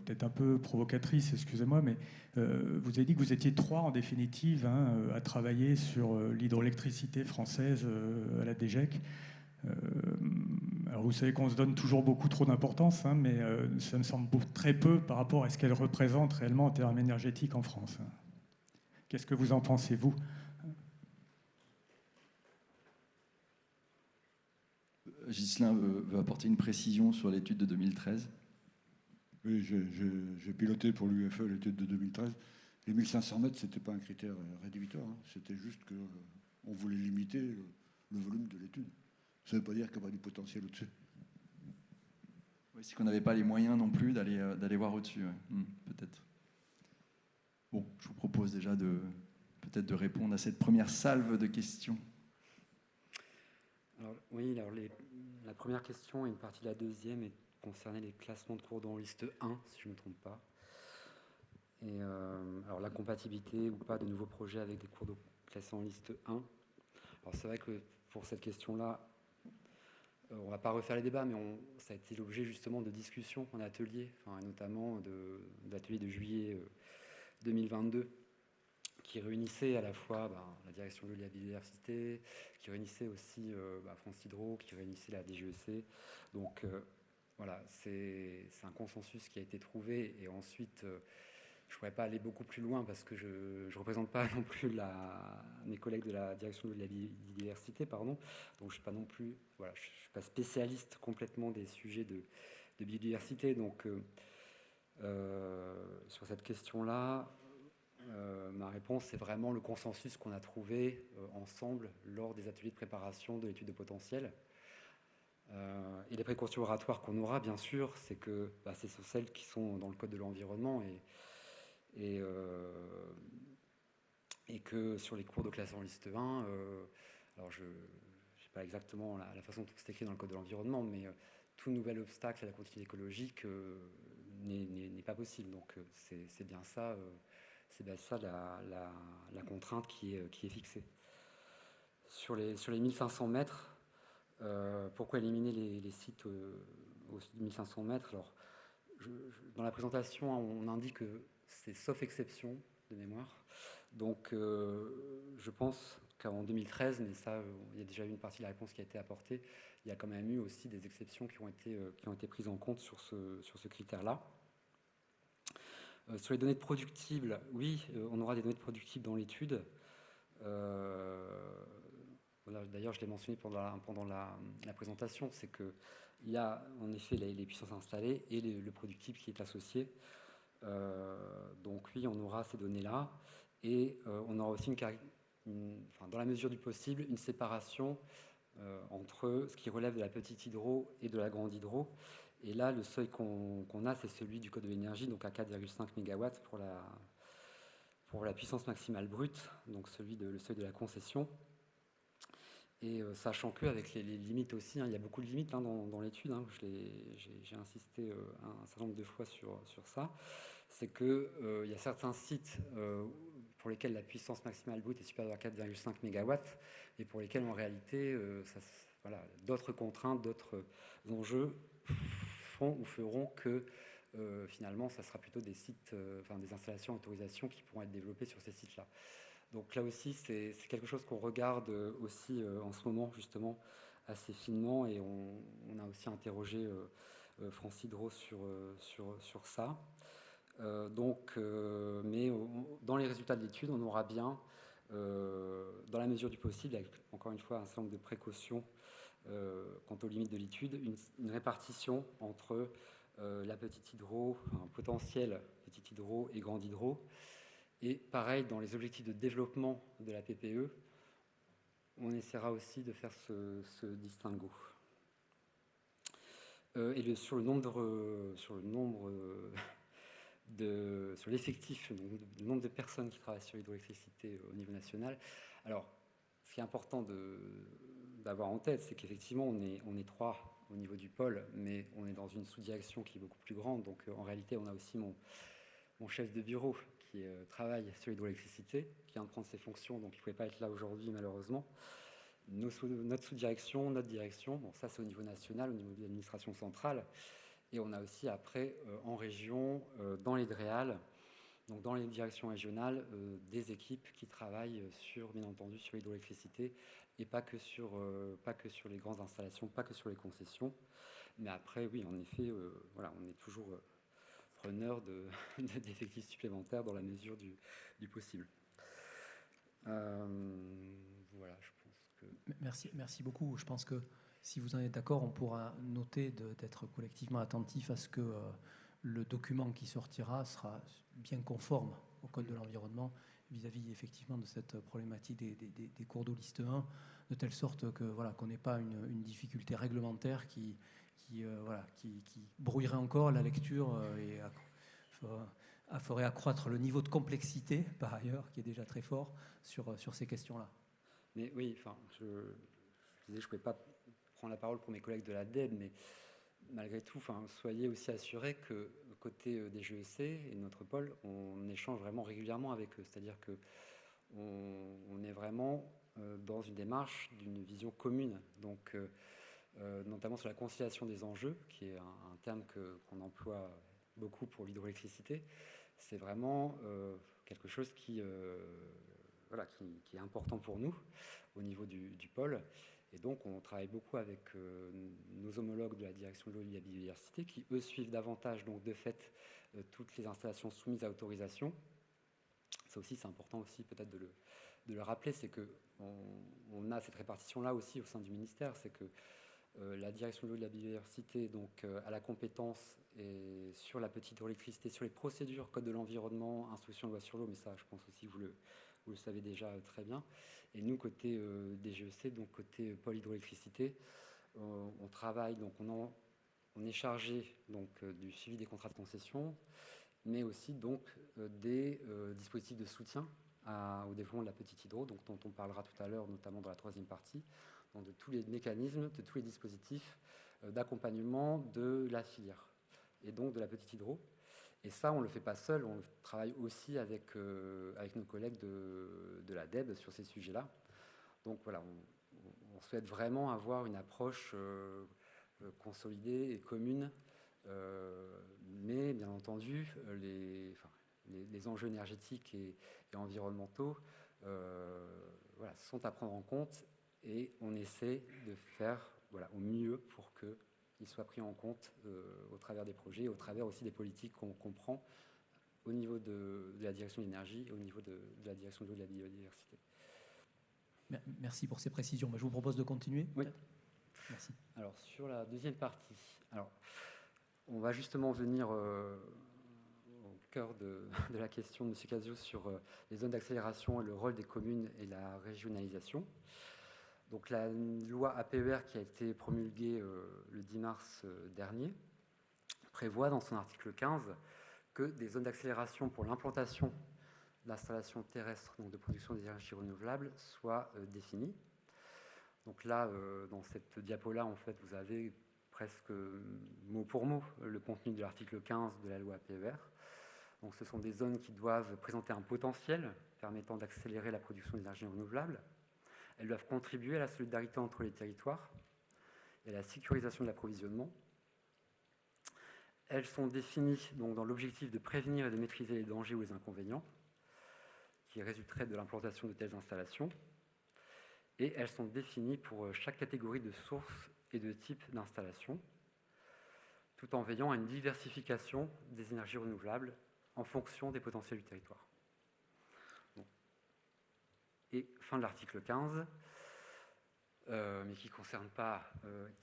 peut-être un peu provocatrice, excusez-moi, mais vous avez dit que vous étiez 3 en définitive à travailler sur l'hydroélectricité française à la DGEC. Alors vous savez qu'on se donne toujours beaucoup trop d'importance, mais ça me semble très peu par rapport à ce qu'elle représente réellement en termes énergétiques en France. Qu'est-ce que vous en pensez, vous? Ghislain veut apporter une précision sur l'étude de 2013. Oui, j'ai piloté pour l'UFE l'étude de 2013. Les 1500 mètres, ce n'était pas un critère rédhibitoire. C'était juste qu'on voulait limiter le volume de l'étude. Ça ne veut pas dire qu'il y aura du potentiel au-dessus. Oui, c'est qu'on n'avait pas les moyens non plus d'aller voir au-dessus. Ouais. Peut-être. Bon, je vous propose déjà peut-être de répondre à cette première salve de questions. Alors, oui, la première question et une partie de la deuxième concernait les classements de cours d'eau en liste 1, si je ne me trompe pas. Et alors la compatibilité ou pas de nouveaux projets avec des cours d'eau classés en liste 1. Alors c'est vrai que pour cette question-là, on ne va pas refaire les débats, mais ça a été l'objet justement de discussions en atelier, notamment d'ateliers de juillet 2022, qui réunissait à la fois la direction de la biodiversité, qui réunissait aussi France Hydro, qui réunissait la DGEC. Donc voilà, c'est un consensus qui a été trouvé. Et ensuite, je ne pourrais pas aller beaucoup plus loin parce que je ne représente pas non plus mes collègues de la direction de la biodiversité, pardon. Donc je ne suis pas non plus, je suis pas spécialiste complètement des sujets de biodiversité. Donc sur cette question-là, ma réponse, c'est vraiment le consensus qu'on a trouvé ensemble lors des ateliers de préparation de l'étude de potentiel. Et les précautions oratoires qu'on aura, bien sûr, c'est que ce sont celles qui sont dans le Code de l'environnement et que sur les cours de classe en liste 1, alors je n'ai pas exactement la façon dont c'est écrit dans le Code de l'environnement, mais tout nouvel obstacle à la continuité écologique n'est pas possible. Donc c'est bien ça, la contrainte qui est fixée. Sur les 1500 mètres, pourquoi éliminer les sites aux 1500 mètres? Alors, dans la présentation, on indique que c'est sauf exception de mémoire. Donc, je pense qu'en 2013, mais ça, il y a déjà eu une partie de la réponse qui a été apportée, il y a quand même eu aussi des exceptions qui ont été prises en compte sur ce critère-là. Sur les données productibles, oui, on aura des données productibles dans l'étude. Voilà, d'ailleurs, je l'ai mentionné pendant la présentation, c'est qu'il y a en effet les puissances installées et le productible qui est associé. Donc oui, on aura ces données-là. Et on aura aussi, dans la mesure du possible, une séparation entre ce qui relève de la petite hydro et de la grande hydro. Et là, le seuil qu'on a, c'est celui du Code de l'énergie, donc à 4,5 MW pour la puissance maximale brute, donc le seuil de la concession. Et sachant qu'avec les limites aussi, il y a beaucoup de limites dans l'étude, j'ai insisté un certain nombre de fois sur ça, c'est qu'il y a certains sites pour lesquels la puissance maximale brute est supérieure à 4,5 MW et pour lesquels en réalité d'autres contraintes, d'autres enjeux feront que finalement ça sera plutôt des sites, des installations, autorisations qui pourront être développées sur ces sites-là. Donc là aussi, c'est quelque chose qu'on regarde aussi en ce moment, justement, assez finement, et on a aussi interrogé France Hydro sur ça. Mais dans les résultats de l'étude, on aura bien, dans la mesure du possible, avec encore une fois un certain nombre de précautions quant aux limites de l'étude, une répartition entre la petite hydro, potentielle petite hydro et grande hydro. Et pareil, dans les objectifs de développement de la PPE, on essaiera aussi de faire ce distinguo. Et sur l'effectif, le nombre de personnes qui travaillent sur l'hydroélectricité au niveau national. Alors, ce qui est important d'avoir en tête, c'est qu'effectivement, on est 3 au niveau du pôle, mais on est dans une sous-direction qui est beaucoup plus grande. Donc, en réalité, on a aussi mon chef de bureau qui travaille sur l'hydroélectricité, qui vient de prendre ses fonctions, donc il ne pouvait pas être là aujourd'hui malheureusement. Notre sous-direction, notre direction, bon, ça c'est au niveau national, au niveau de l'administration centrale, et on a aussi après en région, dans les DREAL, donc dans les directions régionales, des équipes qui travaillent bien entendu sur l'hydroélectricité, et pas que sur les grandes installations, pas que sur les concessions. Mais après, oui, en effet, on est toujours preneur d'effectifs supplémentaires dans la mesure du possible. Voilà, je pense que... Merci beaucoup. Je pense que si vous en êtes d'accord, on pourra noter d'être collectivement attentif à ce que le document qui sortira sera bien conforme au Code de l'environnement vis-à-vis effectivement de cette problématique des cours d'eau liste 1, de telle sorte que qu'on n'ait pas une difficulté réglementaire qui brouillerait encore la lecture et ferait accroître le niveau de complexité, par ailleurs, qui est déjà très fort sur ces questions-là. Mais oui, je disais, je ne pouvais pas prendre la parole pour mes collègues de la DEB, mais malgré tout, soyez aussi assurés que côté des GEC et de notre pôle, on échange vraiment régulièrement avec eux. C'est-à-dire qu'on est vraiment dans une démarche d'une vision commune. Donc, notamment sur la conciliation des enjeux, qui est un terme qu'on emploie beaucoup pour l'hydroélectricité. C'est vraiment quelque chose qui est important pour nous au niveau du pôle. Et donc, on travaille beaucoup avec nos homologues de la direction de l'eau et de la biodiversité qui, eux, suivent davantage, donc, de fait, toutes les installations soumises à autorisation. Ça aussi, c'est important aussi peut-être de le rappeler, c'est qu'on a cette répartition-là aussi au sein du ministère, c'est que la direction de l'eau et de la biodiversité donc, a la compétence et sur la petite hydroélectricité, sur les procédures, code de l'environnement, instruction loi sur l'eau, mais ça, je pense aussi que vous le savez déjà très bien. Et nous, côté DGEC, donc côté pôle hydroélectricité, on travaille, donc on est chargé donc, du suivi des contrats de concession, mais aussi donc, des dispositifs de soutien au développement de la petite hydro, donc, dont on parlera tout à l'heure, notamment dans la troisième partie. donc de tous les mécanismes, de tous les dispositifs d'accompagnement de la filière et donc de la petite hydro. Et ça, on ne le fait pas seul, on travaille aussi avec nos collègues de la DEB sur ces sujets-là. Donc voilà, on souhaite vraiment avoir une approche consolidée et commune, mais bien entendu, les enjeux énergétiques et environnementaux voilà, sont à prendre en compte, et on essaie de faire au mieux pour qu'ils soient pris en compte au travers des projets, au travers aussi des politiques qu'on prend au niveau de la direction de l'énergie, au niveau de la direction de l'eau et de la biodiversité. Merci pour ces précisions. Je vous propose de continuer. Oui. Merci. Alors, sur la deuxième partie, on va justement venir au cœur de la question de M. Casio sur les zones d'accélération et le rôle des communes et la régionalisation. Donc, la loi APER qui a été promulguée le 10 mars dernier prévoit dans son article 15 que des zones d'accélération pour l'implantation d'installations terrestres, donc de production d'énergie renouvelable, soient définies. Donc là, dans cette diapo-là, en fait, vous avez presque mot pour mot le contenu de l'article 15 de la loi APER. Donc ce sont des zones qui doivent présenter un potentiel permettant d'accélérer la production d'énergie renouvelable. Elles doivent contribuer à la solidarité entre les territoires et à la sécurisation de l'approvisionnement. Elles sont définies donc, dans l'objectif de prévenir et de maîtriser les dangers ou les inconvénients qui résulteraient de l'implantation de telles installations. Et elles sont définies pour chaque catégorie de sources et de type d'installation, tout en veillant à une diversification des énergies renouvelables en fonction des potentiels du territoire. Bon. Et fin de l'article 15, mais qui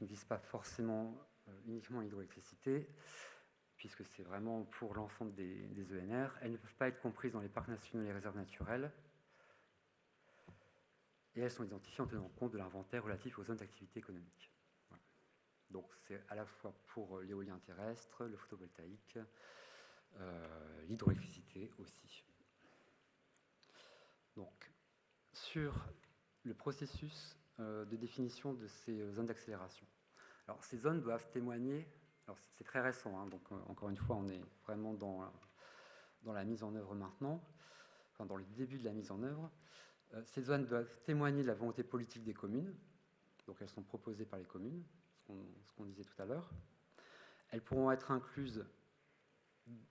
ne vise pas forcément uniquement l'hydroélectricité, puisque c'est vraiment pour l'ensemble des ENR. Elles ne peuvent pas être comprises dans les parcs nationaux et les réserves naturelles, et elles sont identifiées en tenant compte de l'inventaire relatif aux zones d'activité économique. Voilà. Donc c'est à la fois pour l'éolien terrestre, le photovoltaïque, l'hydroélectricité aussi. Donc, sur le processus de définition de ces zones d'accélération. Alors, ces zones doivent témoigner, alors c'est très récent, hein, donc encore une fois, on est vraiment dans la mise en œuvre maintenant, enfin dans le début de la mise en œuvre. Ces zones doivent témoigner de la volonté politique des communes, donc elles sont proposées par les communes, ce qu'on disait tout à l'heure. Elles pourront être incluses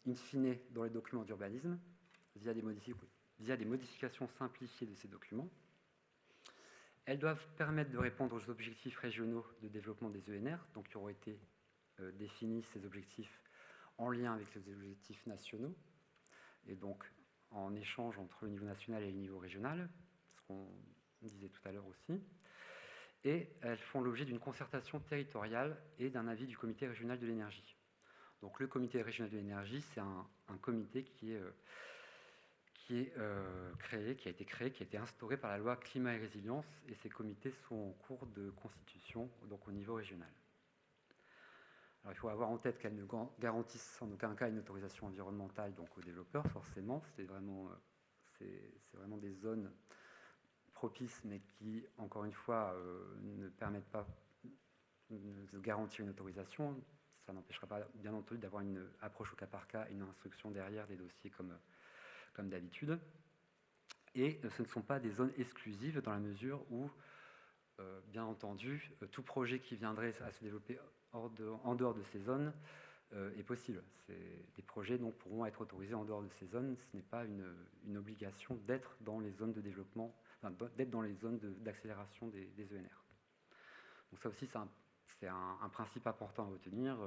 in fine dans les documents d'urbanisme via des modifications simplifiées de ces documents. Elles doivent permettre de répondre aux objectifs régionaux de développement des ENR, donc qui auront été définis ces objectifs en lien avec les objectifs nationaux, et donc en échange entre le niveau national et le niveau régional, ce qu'on disait tout à l'heure aussi. Et elles font l'objet d'une concertation territoriale et d'un avis du comité régional de l'énergie. Donc le comité régional de l'énergie, c'est un comité qui a été créé, qui a été instauré par la loi Climat et Résilience, et ces comités sont en cours de constitution, donc au niveau régional. Alors, il faut avoir en tête qu'elles ne garantissent en aucun cas une autorisation environnementale donc aux développeurs, forcément. C'est vraiment des zones propices, mais qui, encore une fois, ne permettent pas de garantir une autorisation. Ça n'empêchera pas, bien entendu, d'avoir une approche au cas par cas et une instruction derrière des dossiers comme d'habitude. Et ce ne sont pas des zones exclusives dans la mesure où, bien entendu, tout projet qui viendrait à se développer en dehors de ces zones est possible. Des projets donc, pourront être autorisés en dehors de ces zones. Ce n'est pas une obligation d'être dans les zones de développement, enfin, d'être dans les zones d'accélération des ENR. Donc ça aussi, c'est un principe important à retenir.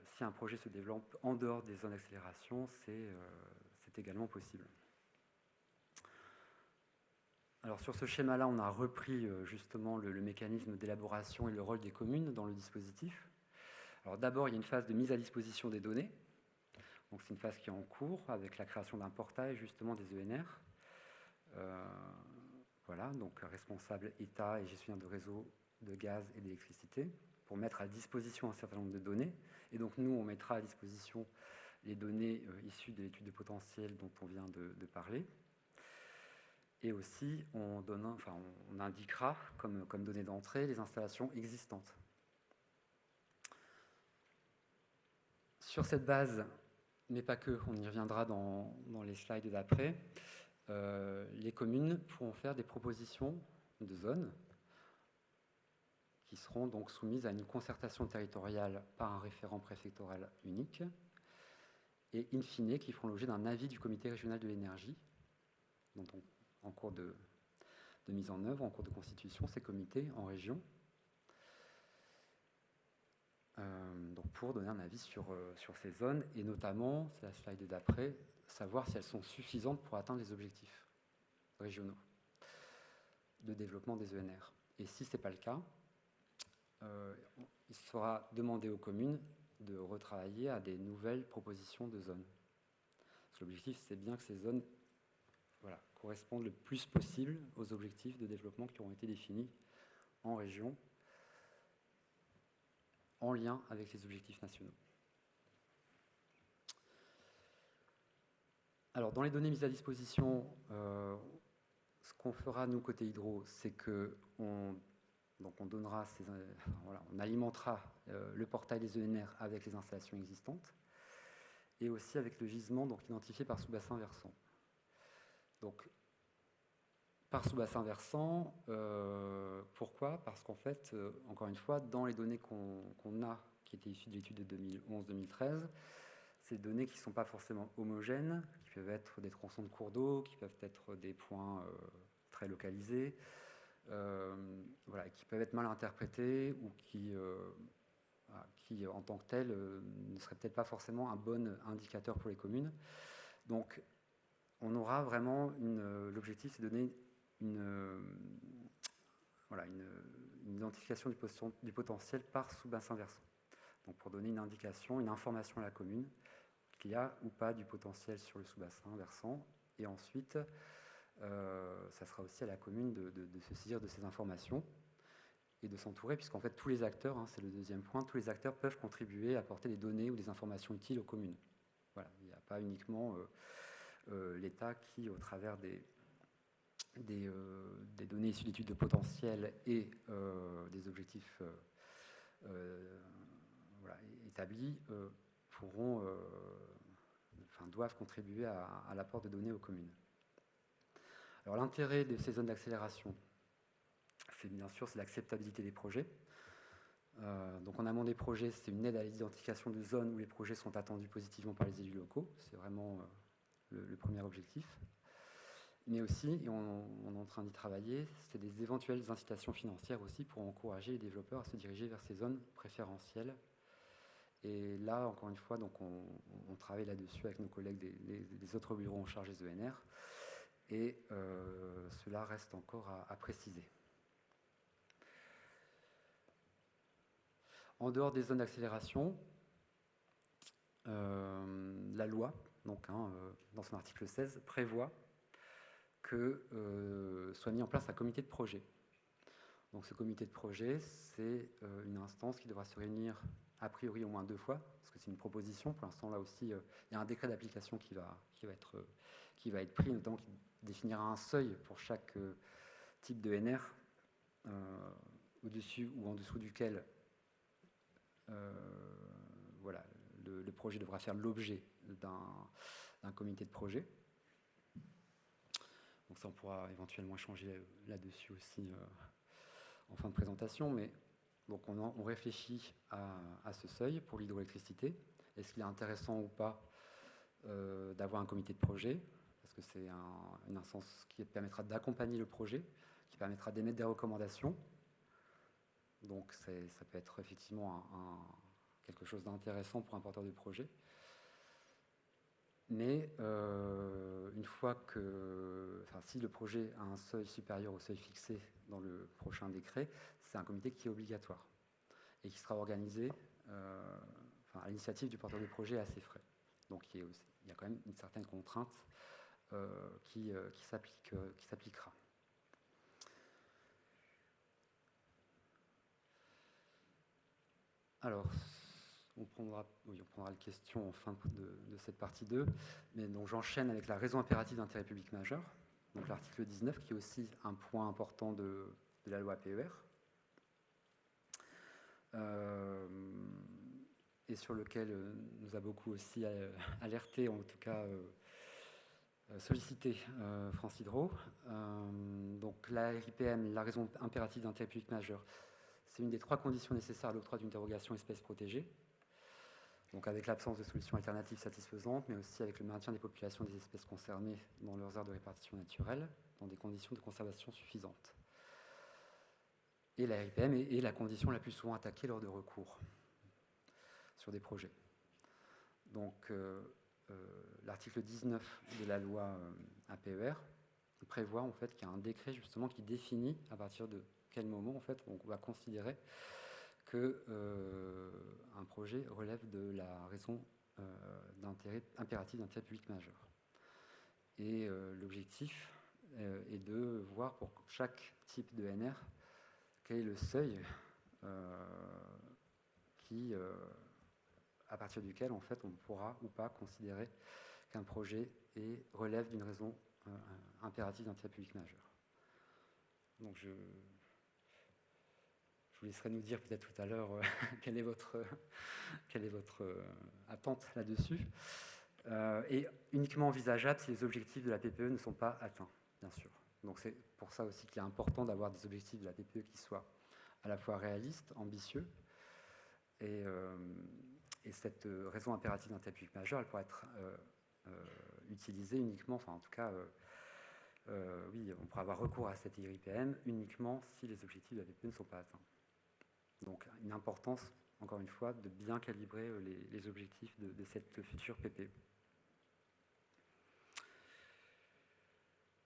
Si un projet se développe en dehors des zones d'accélération, c'est également possible. Alors sur ce schéma-là, on a repris justement le mécanisme d'élaboration et le rôle des communes dans le dispositif. Alors d'abord, il y a une phase de mise à disposition des données. Donc c'est une phase qui est en cours avec la création d'un portail justement des ENR. Voilà, donc responsable État et gestionnaire de réseau de gaz et d'électricité pour mettre à disposition un certain nombre de données. Et donc nous, on mettra à disposition les données issues de l'étude de potentiel dont on vient de parler. Et aussi, on indiquera comme données d'entrée les installations existantes. Sur cette base, mais pas que, on y reviendra dans les slides d'après, les communes pourront faire des propositions de zones qui seront donc soumises à une concertation territoriale par un référent préfectoral unique et in fine qui feront l'objet d'un avis du comité régional de l'énergie, dont en cours de mise en œuvre, en cours de constitution, ces comités en région, donc pour donner un avis sur ces zones, et notamment, c'est la slide d'après, savoir si elles sont suffisantes pour atteindre les objectifs régionaux de développement des ENR. Et si ce n'est pas le cas, il sera demandé aux communes de retravailler à des nouvelles propositions de zones. L'objectif, c'est bien que ces zones correspondent le plus possible aux objectifs de développement qui auront été définis en région, en lien avec les objectifs nationaux. Alors, dans les données mises à disposition, ce qu'on fera, nous, côté hydro, c'est qu'on donnera on alimentera le portail des ENR avec les installations existantes et aussi avec le gisement identifié par sous-bassin versant. Donc, par sous-bassin versant, pourquoi ? Parce qu'en fait, encore une fois, dans les données qu'on a, qui étaient issues de l'étude de 2011-2013, ces données qui ne sont pas forcément homogènes, qui peuvent être des tronçons de cours d'eau, qui peuvent être des points très localisés, qui peuvent être mal interprétés ou qui en tant que tels, ne seraient peut-être pas forcément un bon indicateur pour les communes. Donc, on aura vraiment l'objectif, c'est de donner une identification du potentiel par sous-bassin versant. Donc, pour donner une indication, une information à la commune qu'il y a ou pas du potentiel sur le sous-bassin versant. Et ensuite, ça sera aussi à la commune de se saisir de ces informations et de s'entourer, puisqu'en fait, tous les acteurs, c'est le deuxième point, tous les acteurs peuvent contribuer à apporter des données ou des informations utiles aux communes. Voilà, il n'y a pas uniquement l'État qui, au travers des données issues d'études de potentiel et des objectifs établis, doivent contribuer à l'apport de données aux communes. Alors l'intérêt de ces zones d'accélération, c'est bien sûr l'acceptabilité des projets. Donc en amont des projets, c'est une aide à l'identification de zones où les projets sont attendus positivement par les élus locaux. C'est vraiment le premier objectif. Mais aussi, et on est en train d'y travailler, c'est des éventuelles incitations financières aussi pour encourager les développeurs à se diriger vers ces zones préférentielles. Et là, encore une fois, donc on travaille là-dessus avec nos collègues des autres bureaux en charge des ENR. Et cela reste encore à préciser. En dehors des zones d'accélération, la loi, donc, dans son article 16, prévoit que soit mis en place un comité de projet. Donc ce comité de projet, c'est une instance qui devra se réunir a priori au moins 2 fois, parce que c'est une proposition. Pour l'instant, là aussi, il y a un décret d'application qui va être pris, notamment qui définira un seuil pour chaque type de NR, au-dessus ou en dessous duquel le projet devra faire l'objet d'un comité de projet. Donc ça, on pourra éventuellement échanger là-dessus aussi en fin de présentation. Mais donc on réfléchit à ce seuil pour l'hydroélectricité. Est-ce qu'il est intéressant ou pas d'avoir un comité de projet ? Parce que c'est une instance qui permettra d'accompagner le projet, qui permettra d'émettre des recommandations. Donc ça peut être effectivement quelque chose d'intéressant pour un porteur de projet. Mais une fois si le projet a un seuil supérieur au seuil fixé dans le prochain décret, c'est un comité qui est obligatoire et qui sera organisé à l'initiative du porteur de projet à ses frais. Donc il y a quand même une certaine contrainte qui s'appliquera. Alors, on prendra les questions en fin de cette partie 2, mais donc j'enchaîne avec la raison impérative d'intérêt public majeur. Donc l'article 19, qui est aussi un point important de la loi PER, et sur lequel nous a beaucoup aussi alerté, en tout cas sollicité France Hydro. Donc la RIPM, la raison impérative d'intérêt public majeur, c'est une des 3 conditions nécessaires à l'octroi d'une dérogation espèce protégée. Donc avec l'absence de solutions alternatives satisfaisantes, mais aussi avec le maintien des populations des espèces concernées dans leurs aires de répartition naturelle, dans des conditions de conservation suffisantes. Et la RIPM est la condition la plus souvent attaquée lors de recours sur des projets. Donc l'article 19 de la loi APER prévoit en fait qu'il y a un décret justement qui définit à partir de quel moment en fait on va considérer que un projet relève de la raison d'intérêt impératif d'intérêt public majeur. Et l'objectif est de voir pour chaque type de NR quel est le seuil à partir duquel en fait on pourra ou pas considérer qu'un projet relève d'une raison impérative d'intérêt public majeur. Donc je vous laisserai nous dire peut-être tout à l'heure quelle est votre attente là-dessus. Et uniquement envisageable si les objectifs de la PPE ne sont pas atteints, bien sûr. Donc c'est pour ça aussi qu'il est important d'avoir des objectifs de la PPE qui soient à la fois réalistes, ambitieux, et cette raison impérative d'intérêt public majeur, elle pourrait être utilisée uniquement, enfin en tout cas, oui, on pourra avoir recours à cette IRIPM uniquement si les objectifs de la PPE ne sont pas atteints. Donc une importance, encore une fois, de bien calibrer les objectifs de cette future PPE.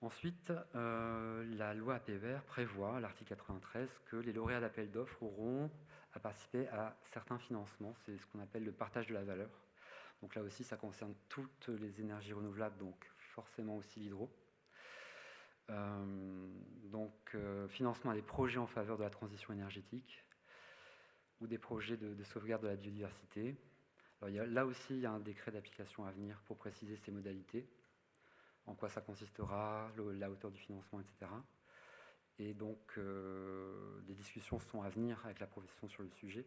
Ensuite, la loi APER prévoit, à l'article 93, que les lauréats d'appel d'offres auront à participer à certains financements. C'est ce qu'on appelle le partage de la valeur. Donc là aussi, ça concerne toutes les énergies renouvelables, donc forcément aussi l'hydro. Financement à des projets en faveur de la transition énergétique ou des projets de sauvegarde de la biodiversité. Alors, là aussi, il y a un décret d'application à venir pour préciser ces modalités, en quoi ça consistera, la hauteur du financement, etc. Et donc, des discussions sont à venir avec la profession sur le sujet.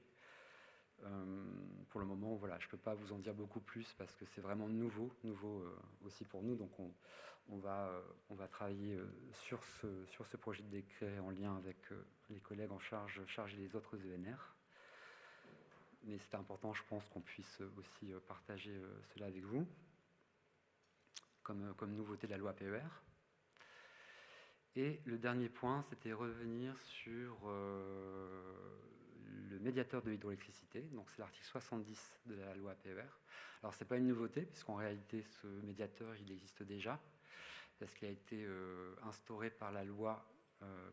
Pour le moment, voilà, je ne peux pas vous en dire beaucoup plus parce que c'est vraiment nouveau aussi pour nous. Donc, on va travailler sur ce projet de décret en lien avec les collègues en charge les autres ENR. Mais c'est important, je pense, qu'on puisse aussi partager cela avec vous, comme nouveauté de la loi PER. Et le dernier point, c'était revenir sur le médiateur de l'hydroélectricité. Donc c'est l'article 70 de la loi PER. Alors c'est pas une nouveauté, puisqu'en réalité ce médiateur il existe déjà, parce qu'il a été instauré par la loi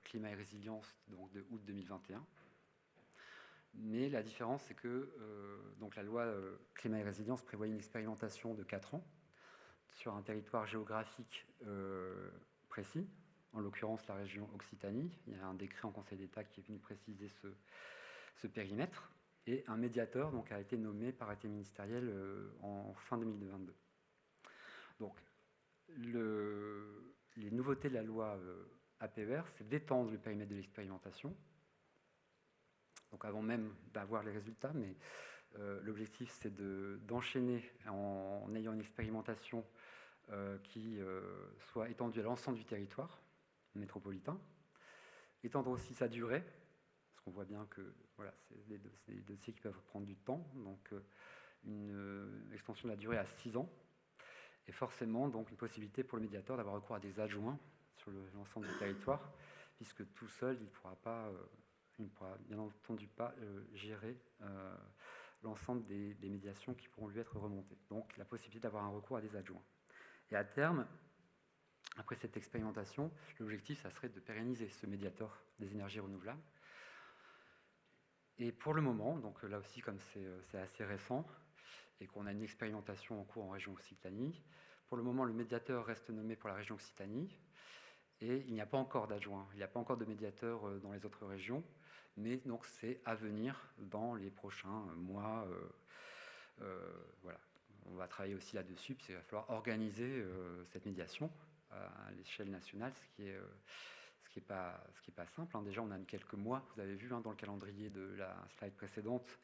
climat et résilience donc de août 2021. Mais la différence, c'est que donc la loi climat et résilience prévoit une expérimentation de 4 ans sur un territoire géographique précis, en l'occurrence la région Occitanie. Il y a un décret en Conseil d'État qui est venu préciser ce périmètre, et un médiateur donc, a été nommé par arrêté ministériel en fin 2022. Donc, les nouveautés de la loi APER, c'est d'étendre le périmètre de l'expérimentation. Donc avant même d'avoir les résultats, mais l'objectif c'est d'enchaîner en ayant une expérimentation qui soit étendue à l'ensemble du territoire métropolitain, étendre aussi sa durée, parce qu'on voit bien que voilà, c'est des dossiers qui peuvent prendre du temps, donc une extension de la durée à 6 ans, et forcément donc une possibilité pour le médiateur d'avoir recours à des adjoints sur l'ensemble du territoire, puisque tout seul il ne pourra bien entendu pas gérer l'ensemble des médiations qui pourront lui être remontées. Donc la possibilité d'avoir un recours à des adjoints. Et à terme, après cette expérimentation, l'objectif, ça serait de pérenniser ce médiateur des énergies renouvelables. Et pour le moment, donc là aussi, comme c'est assez récent, et qu'on a une expérimentation en cours en région Occitanie, pour le moment, le médiateur reste nommé pour la région Occitanie, et il n'y a pas encore d'adjoint, il n'y a pas encore de médiateur dans les autres régions, mais donc c'est à venir dans les prochains mois. Voilà. On va travailler aussi là-dessus, puisqu'il va falloir organiser cette médiation à l'échelle nationale, ce qui est pas simple. Hein. Déjà, on a quelques mois, vous avez vu dans le calendrier de la slide précédente,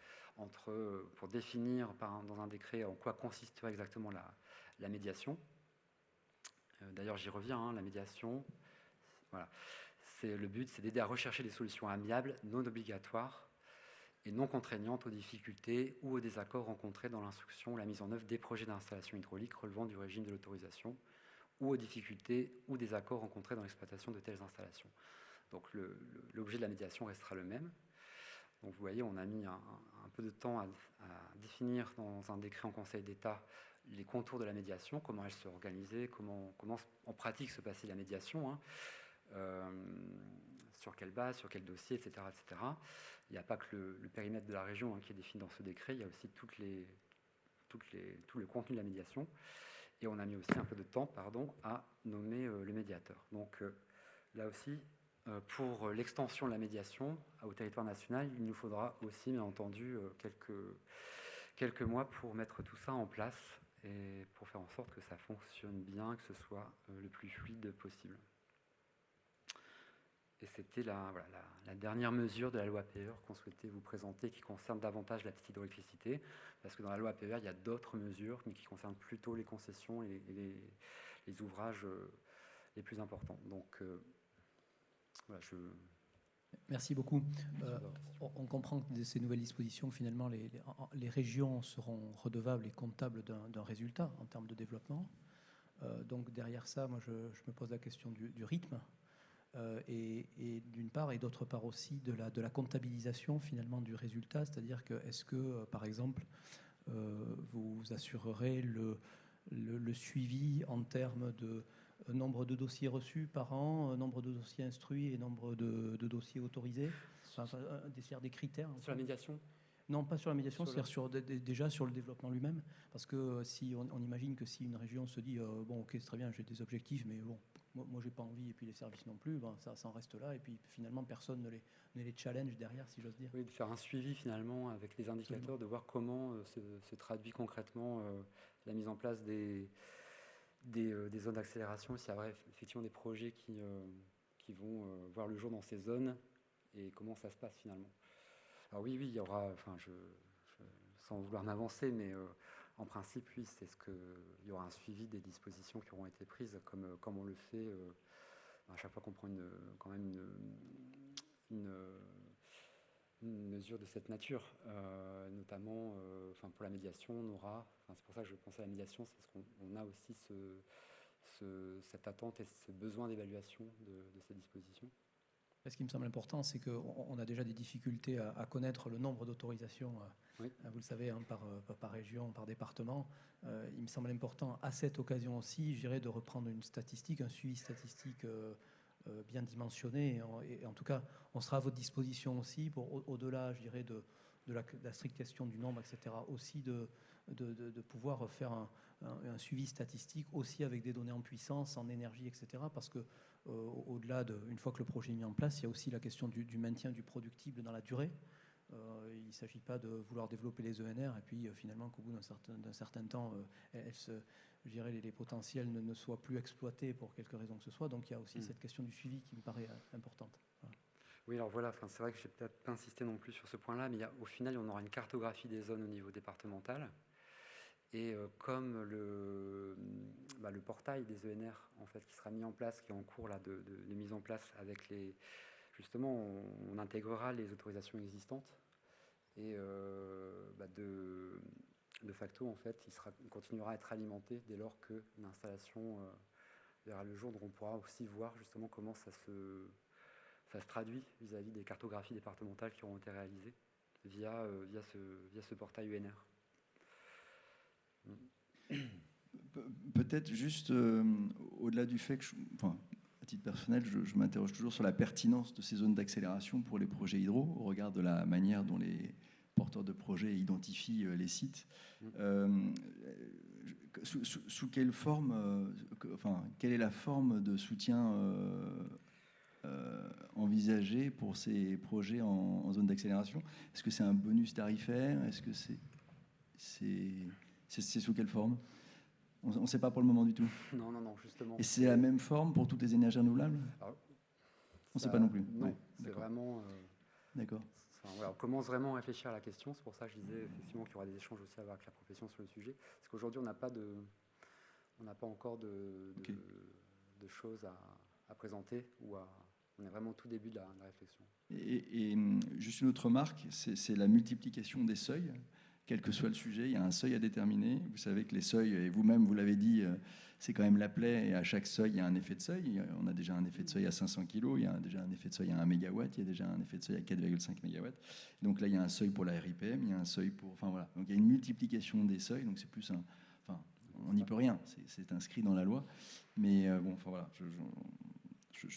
pour définir dans un décret en quoi consisterait exactement la médiation. D'ailleurs, j'y reviens, la médiation, voilà. Le but, c'est d'aider à rechercher des solutions amiables, non obligatoires et non contraignantes aux difficultés ou aux désaccords rencontrés dans l'instruction ou la mise en œuvre des projets d'installation hydraulique relevant du régime de l'autorisation ou aux difficultés ou désaccords rencontrés dans l'exploitation de telles installations. Donc l'objet de la médiation restera le même. Donc vous voyez, on a mis un peu de temps à définir dans un décret en Conseil d'État les contours de la médiation, comment elle se organisait, comment en pratique se passait la médiation, sur quelle base, sur quel dossier, etc. etc. Il n'y a pas que le périmètre de la région qui est défini dans ce décret, il y a aussi tout le contenu de la médiation. Et on a mis aussi un peu de temps à nommer le médiateur. Donc là aussi, pour l'extension de la médiation au territoire national, il nous faudra aussi, bien entendu, quelques mois pour mettre tout ça en place et pour faire en sorte que ça fonctionne bien, que ce soit le plus fluide possible. Et c'était la dernière mesure de la loi PER qu'on souhaitait vous présenter, qui concerne davantage la petite hydroélectricité, parce que dans la loi PER, il y a d'autres mesures, mais qui concernent plutôt les concessions et les ouvrages les plus importants. Donc, voilà, Merci beaucoup. On comprend que de ces nouvelles dispositions, finalement, les régions seront redevables et comptables d'un résultat en termes de développement. Donc derrière ça, moi, je me pose la question du rythme. Et d'une part, et d'autre part aussi de la comptabilisation finalement du résultat, c'est-à-dire que est-ce que, par exemple, vous assurerez le suivi en termes de nombre de dossiers reçus par an, nombre de dossiers instruits et nombre de dossiers autorisés, des critères. Sur la médiation ? Non, pas sur la médiation, c'est-à-dire déjà sur le développement lui-même, parce que si on imagine que si une région se dit bon, ok, c'est très bien, j'ai des objectifs, mais bon, moi j'ai pas envie, et puis les services non plus, ça en reste là, et puis finalement personne ne les challenge derrière, si j'ose dire. Oui, de faire un suivi finalement avec les indicateurs, absolument, de voir comment se traduit concrètement la mise en place des zones d'accélération, s'il y a effectivement des projets qui vont voir le jour dans ces zones, et comment ça se passe finalement. Alors oui, il y aura, sans vouloir m'avancer, mais en principe, oui, il y aura un suivi des dispositions qui auront été prises, comme on le fait à chaque fois qu'on prend une mesure de cette nature, notamment pour la médiation, on aura, c'est pour ça que je pensais à la médiation, c'est parce qu'on a aussi cette attente et ce besoin d'évaluation de ces dispositions. Ce qui me semble important, c'est qu'on a déjà des difficultés à connaître le nombre d'autorisations, oui, vous le savez, par région, par département. Il me semble important, à cette occasion aussi, je dirais, de reprendre une statistique, un suivi statistique bien dimensionné. Et en tout cas, on sera à votre disposition aussi pour, au-delà, je dirais, de la stricte question du nombre, etc., aussi de pouvoir faire un suivi statistique aussi avec des données en puissance, en énergie, etc., parce que au-delà une fois que le projet est mis en place, il y a aussi la question du maintien du productible dans la durée. Il ne s'agit pas de vouloir développer les ENR et puis finalement qu'au bout d'un certain temps, je dirais, les potentiels ne soient plus exploités pour quelque raison que ce soit. Donc il y a aussi cette question du suivi qui me paraît importante. Voilà. Oui, alors voilà, c'est vrai que je n'ai peut-être pas insisté non plus sur ce point-là, mais au final, on aura une cartographie des zones au niveau départemental. Et comme le portail des ENR en fait, qui sera mis en place, qui est en cours là, de mise en place avec justement, on intégrera les autorisations existantes et de facto, en fait, il continuera à être alimenté dès lors que l'installation verra le jour. Donc on pourra aussi voir justement comment ça se traduit vis-à-vis des cartographies départementales qui auront été réalisées via ce portail UNR. Peut-être juste au-delà du fait que, à titre personnel, je m'interroge toujours sur la pertinence de ces zones d'accélération pour les projets hydro, au regard de la manière dont les porteurs de projets identifient les sites. Sous quelle forme, quelle est la forme de soutien envisagée pour ces projets en zone d'accélération? Est-ce que c'est un bonus tarifaire? Est-ce que c'est sous quelle forme? On ne sait pas pour le moment du tout. Non, justement. Et c'est la même forme pour toutes les énergies renouvelables? Alors, On ne sait pas non plus. Non, Ouais, c'est d'accord. vraiment... D'accord. Voilà, on commence vraiment à réfléchir à la question. C'est pour ça que je disais effectivement qu'il y aura des échanges aussi avec la profession sur le sujet. Parce qu'aujourd'hui, on n'a pas encore Ok. de choses à présenter on est vraiment au tout début de la réflexion. Et juste une autre remarque, c'est la multiplication des seuils. Quel que soit le sujet, il y a un seuil à déterminer. Vous savez que les seuils, et vous-même vous l'avez dit, c'est quand même la plaie, et à chaque seuil, il y a un effet de seuil. On a déjà un effet de seuil à 500 kg, il y a déjà un effet de seuil à 1 MW, il y a déjà un effet de seuil à 4,5 MW. Donc là, il y a un seuil pour la RIPM, il y a un seuil pour... Enfin voilà, donc il y a une multiplication des seuils, donc c'est plus un... Enfin, on n'y peut rien, c'est inscrit dans la loi. Mais bon, enfin voilà, je ne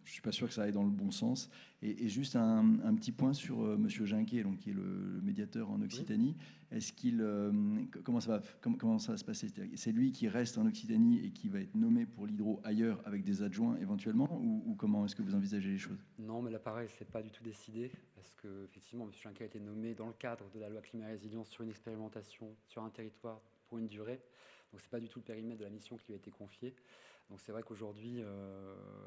suis pas sûr que ça aille dans le bon sens. Et juste un petit point sur Monsieur Ginquet, donc, qui est le médiateur en Occitanie. Oui. Est-ce qu'il, comment ça va se passer? C'est lui qui reste en Occitanie et qui va être nommé pour l'hydro ailleurs avec des adjoints éventuellement, ou comment est-ce que vous envisagez les choses? Non, mais là pareil, c'est pas du tout décidé, parce que effectivement, Monsieur Ginquet a été nommé dans le cadre de la loi climat et résilience sur une expérimentation sur un territoire pour une durée. Donc c'est pas du tout le périmètre de la mission qui lui a été confiée. Donc c'est vrai qu'aujourd'hui,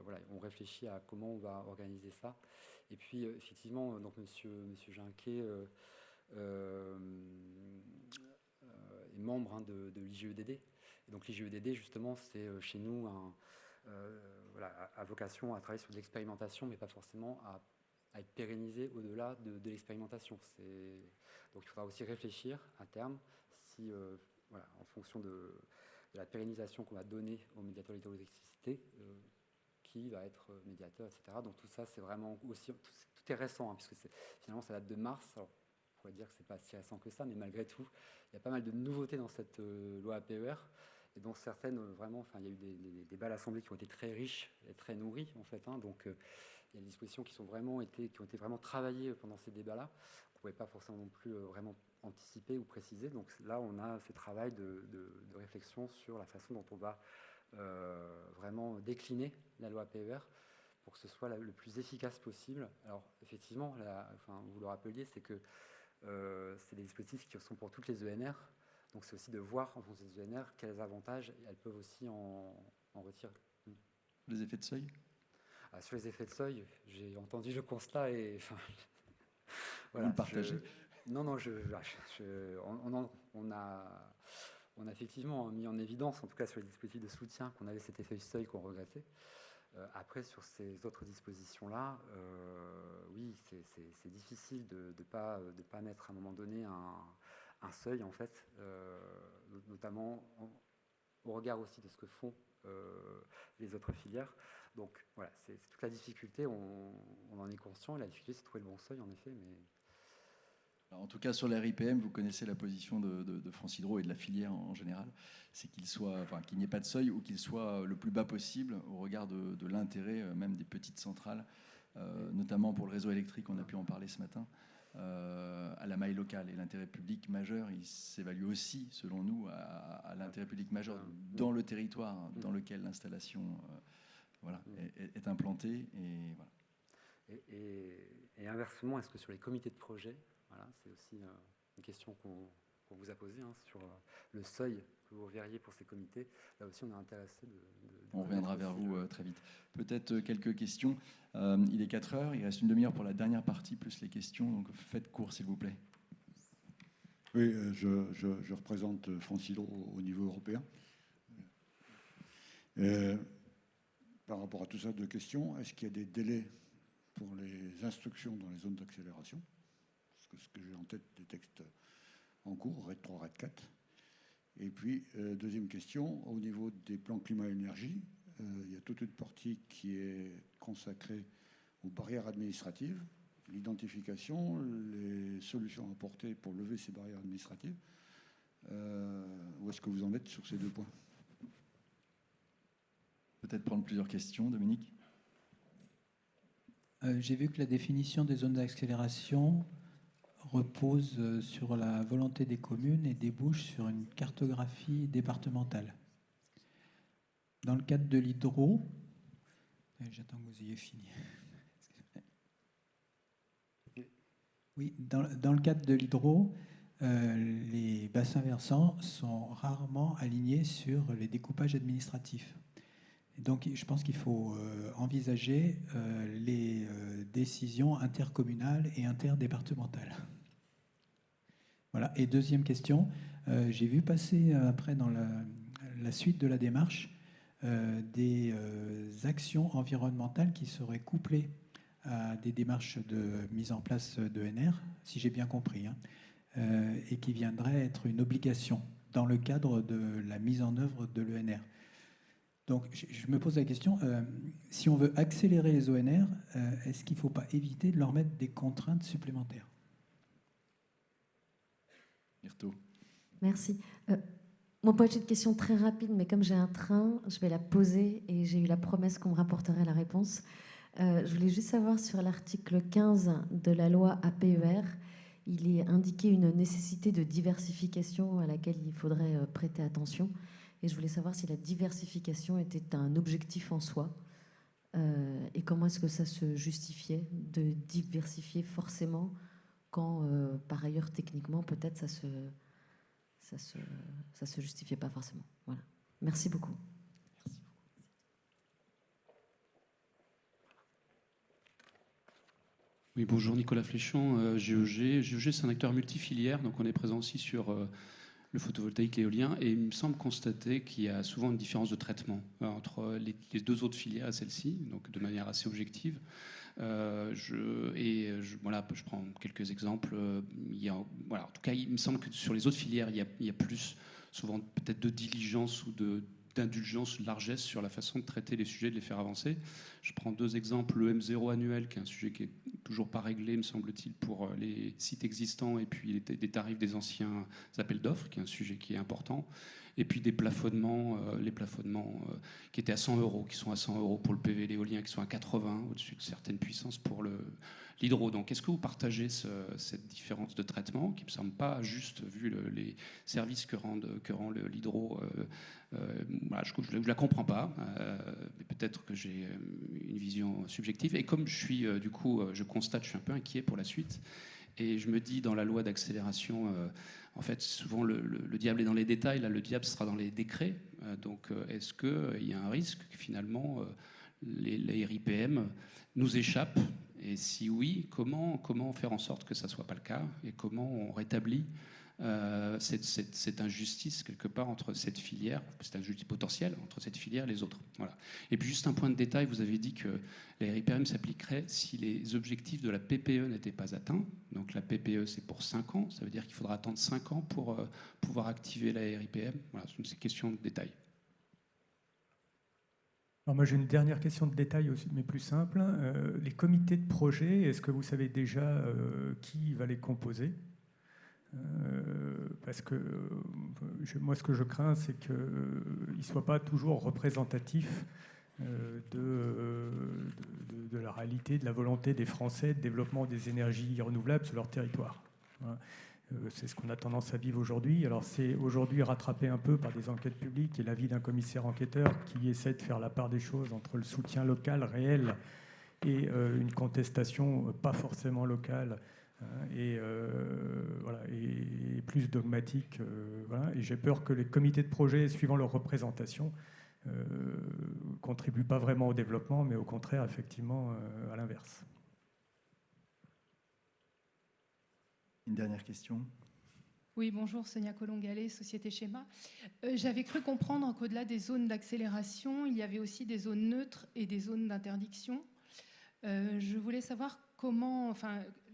voilà, on réfléchit à comment on va organiser ça. Et puis effectivement, donc Monsieur Ginquet est membre de l'IGEDD. Et donc l'IGEDD, justement, c'est chez nous voilà, à vocation à travailler sur de l'expérimentation, mais pas forcément à être pérennisé au-delà de l'expérimentation. Donc il faudra aussi réfléchir à terme si, voilà, en fonction de la pérennisation qu'on va donner au médiateur de l'hydroélectricité, qui va être médiateur, etc. Donc tout ça, c'est vraiment aussi... Tout est récent, hein, puisque finalement, ça date de mars. Alors, on pourrait dire que c'est pas si récent que ça, mais malgré tout, il y a pas mal de nouveautés dans cette loi APER. Et donc certaines, vraiment, enfin, il y a eu des débats à l'Assemblée qui ont été très riches et très nourris, en fait. Hein, donc il y a des dispositions qui ont été vraiment travaillées pendant ces débats-là. On ne pouvait pas forcément non plus vraiment anticiper ou préciser. Donc là, on a ce travail de réflexion sur la façon dont on va vraiment décliner la loi APER pour que ce soit le plus efficace possible. Alors effectivement, vous le rappeliez, c'est que c'est des dispositifs qui sont pour toutes les ENR. Donc c'est aussi de voir en fonction des ENR quels avantages elles peuvent aussi en retirer. Les effets de seuil? Sur les effets de seuil, j'ai entendu le constat et... Voilà, vous le partagez? Non, on a effectivement mis en évidence, en tout cas sur les dispositifs de soutien, qu'on avait cet effet de seuil qu'on regrettait. Après, sur ces autres dispositions-là, oui, c'est difficile de pas mettre à un moment donné un seuil, en fait, notamment au regard aussi de ce que font les autres filières. Donc voilà, c'est toute la difficulté, on en est conscient, et la difficulté, c'est de trouver le bon seuil, en effet, mais... Alors, en tout cas, sur la RIPM, vous connaissez la position de France Hydro et de la filière en général, c'est qu'il n'y ait pas de seuil ou qu'il soit le plus bas possible au regard de l'intérêt même des petites centrales, notamment pour le réseau électrique, on a pu en parler ce matin, à la maille locale. Et l'intérêt public majeur, il s'évalue aussi, selon nous, à l'intérêt public majeur dans le territoire dans lequel l'installation est implantée. Et, voilà. Et inversement, est-ce que sur les comités de projet, voilà, c'est aussi une question qu'on vous a posée, hein, sur le seuil que vous verriez pour ces comités. Là aussi, on est intéressé on reviendra vers vous très vite. Peut-être quelques questions. Il est 4 heures, il reste une demi-heure pour la dernière partie, plus les questions. Donc faites court, s'il vous plaît. Oui, je représente France Hydro au niveau européen. Par rapport à tout ça, 2 questions. Est-ce qu'il y a des délais pour les instructions dans les zones d'accélération? Ce que j'ai en tête des textes en cours, RED 3, RED 4. Et puis, deuxième question, au niveau des plans climat-énergie, il y a toute une partie qui est consacrée aux barrières administratives, l'identification, les solutions apportées pour lever ces barrières administratives. Où est-ce que vous en êtes sur ces 2 points? Peut-être prendre plusieurs questions, Dominique. J'ai vu que la définition des zones d'accélération repose sur la volonté des communes et débouche sur une cartographie départementale. Dans le cadre de l'hydro, j'attends que vous ayez fini. Oui, dans le cadre de l'hydro, les bassins versants sont rarement alignés sur les découpages administratifs. Et donc, je pense qu'il faut envisager les décisions intercommunales et interdépartementales. Voilà. Et deuxième question, j'ai vu passer après dans la suite de la démarche des actions environnementales qui seraient couplées à des démarches de mise en place d'ENR, si j'ai bien compris, hein, et qui viendraient être une obligation dans le cadre de la mise en œuvre de l'ENR. Donc, je me pose la question, si on veut accélérer les ONR, est-ce qu'il ne faut pas éviter de leur mettre des contraintes supplémentaires? Myrto. Merci. Moi, j'ai une question très rapide, mais comme j'ai un train, je vais la poser et j'ai eu la promesse qu'on me rapporterait la réponse. Je voulais juste savoir sur l'article 15 de la loi APER, il est indiqué une nécessité de diversification à laquelle il faudrait prêter attention. Et je voulais savoir si la diversification était un objectif en soi et comment est-ce que ça se justifiait de diversifier forcément quand, par ailleurs, techniquement, peut-être ça se justifiait pas forcément. Voilà. Merci beaucoup. Oui, bonjour, Nicolas Fléchon, GEG. GEG, c'est un acteur multifilière, donc on est présent aussi sur le photovoltaïque, l'éolien, et il me semble constater qu'il y a souvent une différence de traitement entre les deux autres filières et celle-ci, donc de manière assez objective. Voilà, je prends quelques exemples. En tout cas, il me semble que sur les autres filières, il y a plus souvent peut-être de diligence ou d'indulgence, de largesse sur la façon de traiter les sujets, de les faire avancer. Je prends deux exemples. Le M0 annuel, qui est un sujet qui est toujours pas réglé, me semble-t-il, pour les sites existants, et puis des tarifs des anciens appels d'offres, qui est un sujet qui est important. Et puis des plafonnements, les plafonnements qui étaient à 100 €, qui sont à 100 € pour le PV et l'éolien, qui sont à 80, au-dessus de certaines puissances pour l'hydro. Donc, est-ce que vous partagez cette différence de traitement, qui ne me semble pas juste, vu les services que rend l'hydro? Voilà, je ne la comprends pas, mais peut-être que j'ai une vision subjective. Et comme je suis, je constate, je suis un peu inquiet pour la suite. Et je me dis, dans la loi d'accélération, en fait, souvent le diable est dans les détails. Là, le diable sera dans les décrets. Donc, est-ce qu'il y a un risque que finalement les RIPM nous échappent? Et si oui, comment faire en sorte que ça ne soit pas le cas? Et comment on rétablit cette injustice quelque part entre cette filière, cette injustice potentielle entre cette filière et les autres. Voilà. Et puis juste un point de détail, vous avez dit que la RIPM s'appliquerait si les objectifs de la PPE n'étaient pas atteints. Donc la PPE, c'est pour 5 ans, ça veut dire qu'il faudra attendre 5 ans pour pouvoir activer la RIPM. Voilà, c'est une question de détail. Alors moi j'ai une dernière question de détail aussi, mais plus simple. Les comités de projet, est-ce que vous savez déjà qui va les composer? Parce que moi, ce que je crains, c'est qu'ils ne soient pas toujours représentatifs de la réalité, de la volonté des Français de développement des énergies renouvelables sur leur territoire. C'est ce qu'on a tendance à vivre aujourd'hui. Alors c'est aujourd'hui rattrapé un peu par des enquêtes publiques et l'avis d'un commissaire enquêteur qui essaie de faire la part des choses entre le soutien local réel et une contestation pas forcément locale, et plus dogmatique. Voilà. Et j'ai peur que les comités de projet, suivant leur représentation, contribuent pas vraiment au développement, mais au contraire, effectivement, à l'inverse. Une dernière question. Oui, bonjour, Sonia Colomgallet, Société Schéma. J'avais cru comprendre qu'au-delà des zones d'accélération, il y avait aussi des zones neutres et des zones d'interdiction. Je voulais savoir comment,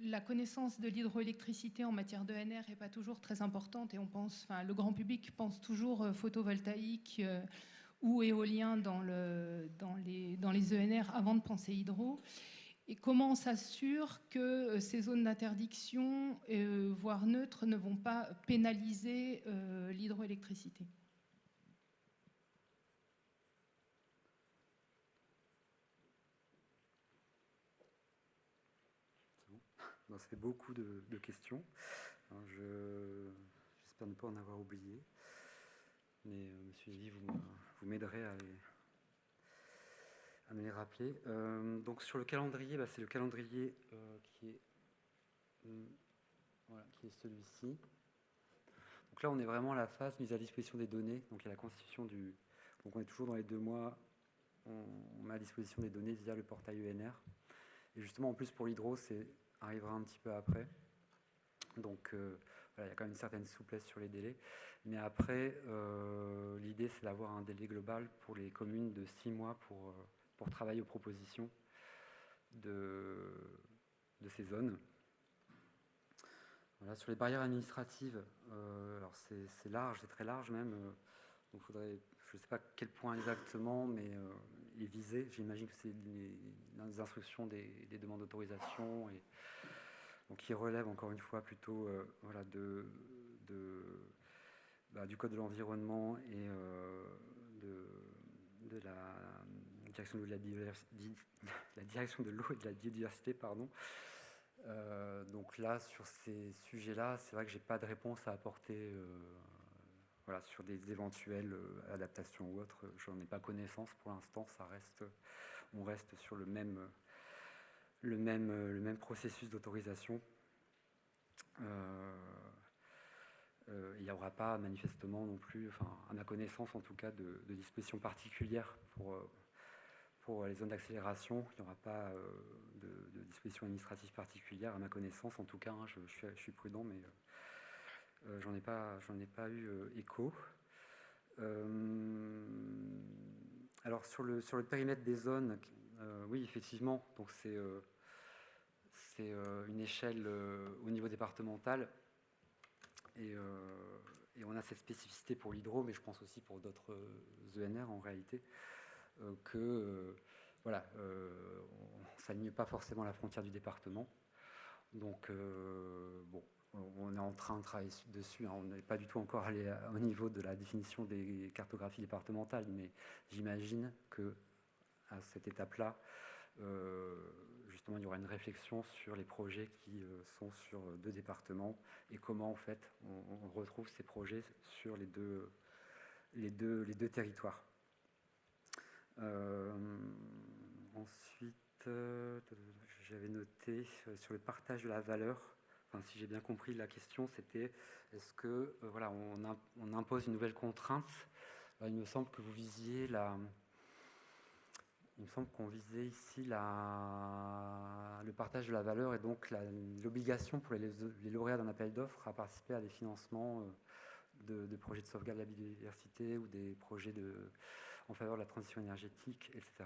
la connaissance de l'hydroélectricité en matière d'ENR n'est pas toujours très importante et le grand public pense toujours photovoltaïque ou éolien dans les ENR avant de penser hydro. Et comment on s'assure que ces zones d'interdiction, voire neutres, ne vont pas pénaliser l'hydroélectricité? Ça fait beaucoup de questions. J'espère ne pas en avoir oublié. Mais Monsieur Lévy, vous m'aiderez à me les rappeler. Donc sur le calendrier, c'est le calendrier qui est celui-ci. Donc là, on est vraiment à la phase mise à disposition des données. Donc il y a la constitution du... Donc on est toujours dans les 2 mois, on met à disposition des données via le portail ENR. Et justement, en plus, pour l'hydro, ça arrivera un petit peu après. Donc voilà, il y a quand même une certaine souplesse sur les délais. Mais après, l'idée, c'est d'avoir un délai global pour les communes de 6 mois pour travailler aux propositions de ces zones. Voilà, sur les barrières administratives, alors c'est large, c'est très large même. Donc faudrait, je ne sais pas quel point exactement, mais les visées, j'imagine que c'est les instructions des demandes d'autorisation, et donc qui relèvent encore une fois plutôt voilà, du code de l'environnement et de la direction de la direction de l'eau et de la biodiversité, pardon. Donc là, sur ces sujets-là, c'est vrai que j'ai pas de réponse à apporter. Voilà, sur des éventuelles adaptations ou autres, j'en ai pas connaissance pour l'instant. On reste sur le même processus d'autorisation. Il n'y aura pas manifestement non plus, enfin, à ma connaissance en tout cas, de dispositions particulières pour les zones d'accélération. Il n'y aura pas de dispositions administratives particulières à ma connaissance en tout cas. Hein, je suis prudent, mais j'en ai pas eu écho. Alors sur le périmètre des zones, oui effectivement, donc c'est une échelle au niveau départemental, et on a cette spécificité pour l'hydro, mais je pense aussi pour d'autres ENR en réalité, voilà, on ne s'aligne pas forcément à la frontière du département. Donc bon, on est en train de travailler dessus, hein. On n'est pas du tout encore allé au niveau de la définition des cartographies départementales, mais j'imagine qu'à cette étape-là, justement, il y aura une réflexion sur les projets qui sont sur 2 départements et comment, en fait, on retrouve ces projets sur les deux territoires. Ensuite, j'avais noté sur le partage de la valeur. Enfin, si j'ai bien compris, la question c'était est-ce que voilà, on impose une nouvelle contrainte. Alors, il me semble que vous visiez il me semble qu'on visait ici le partage de la valeur et donc l'obligation pour les lauréats d'un appel d'offres à participer à des financements de projets de sauvegarde de la biodiversité ou des projets en faveur de la transition énergétique, etc.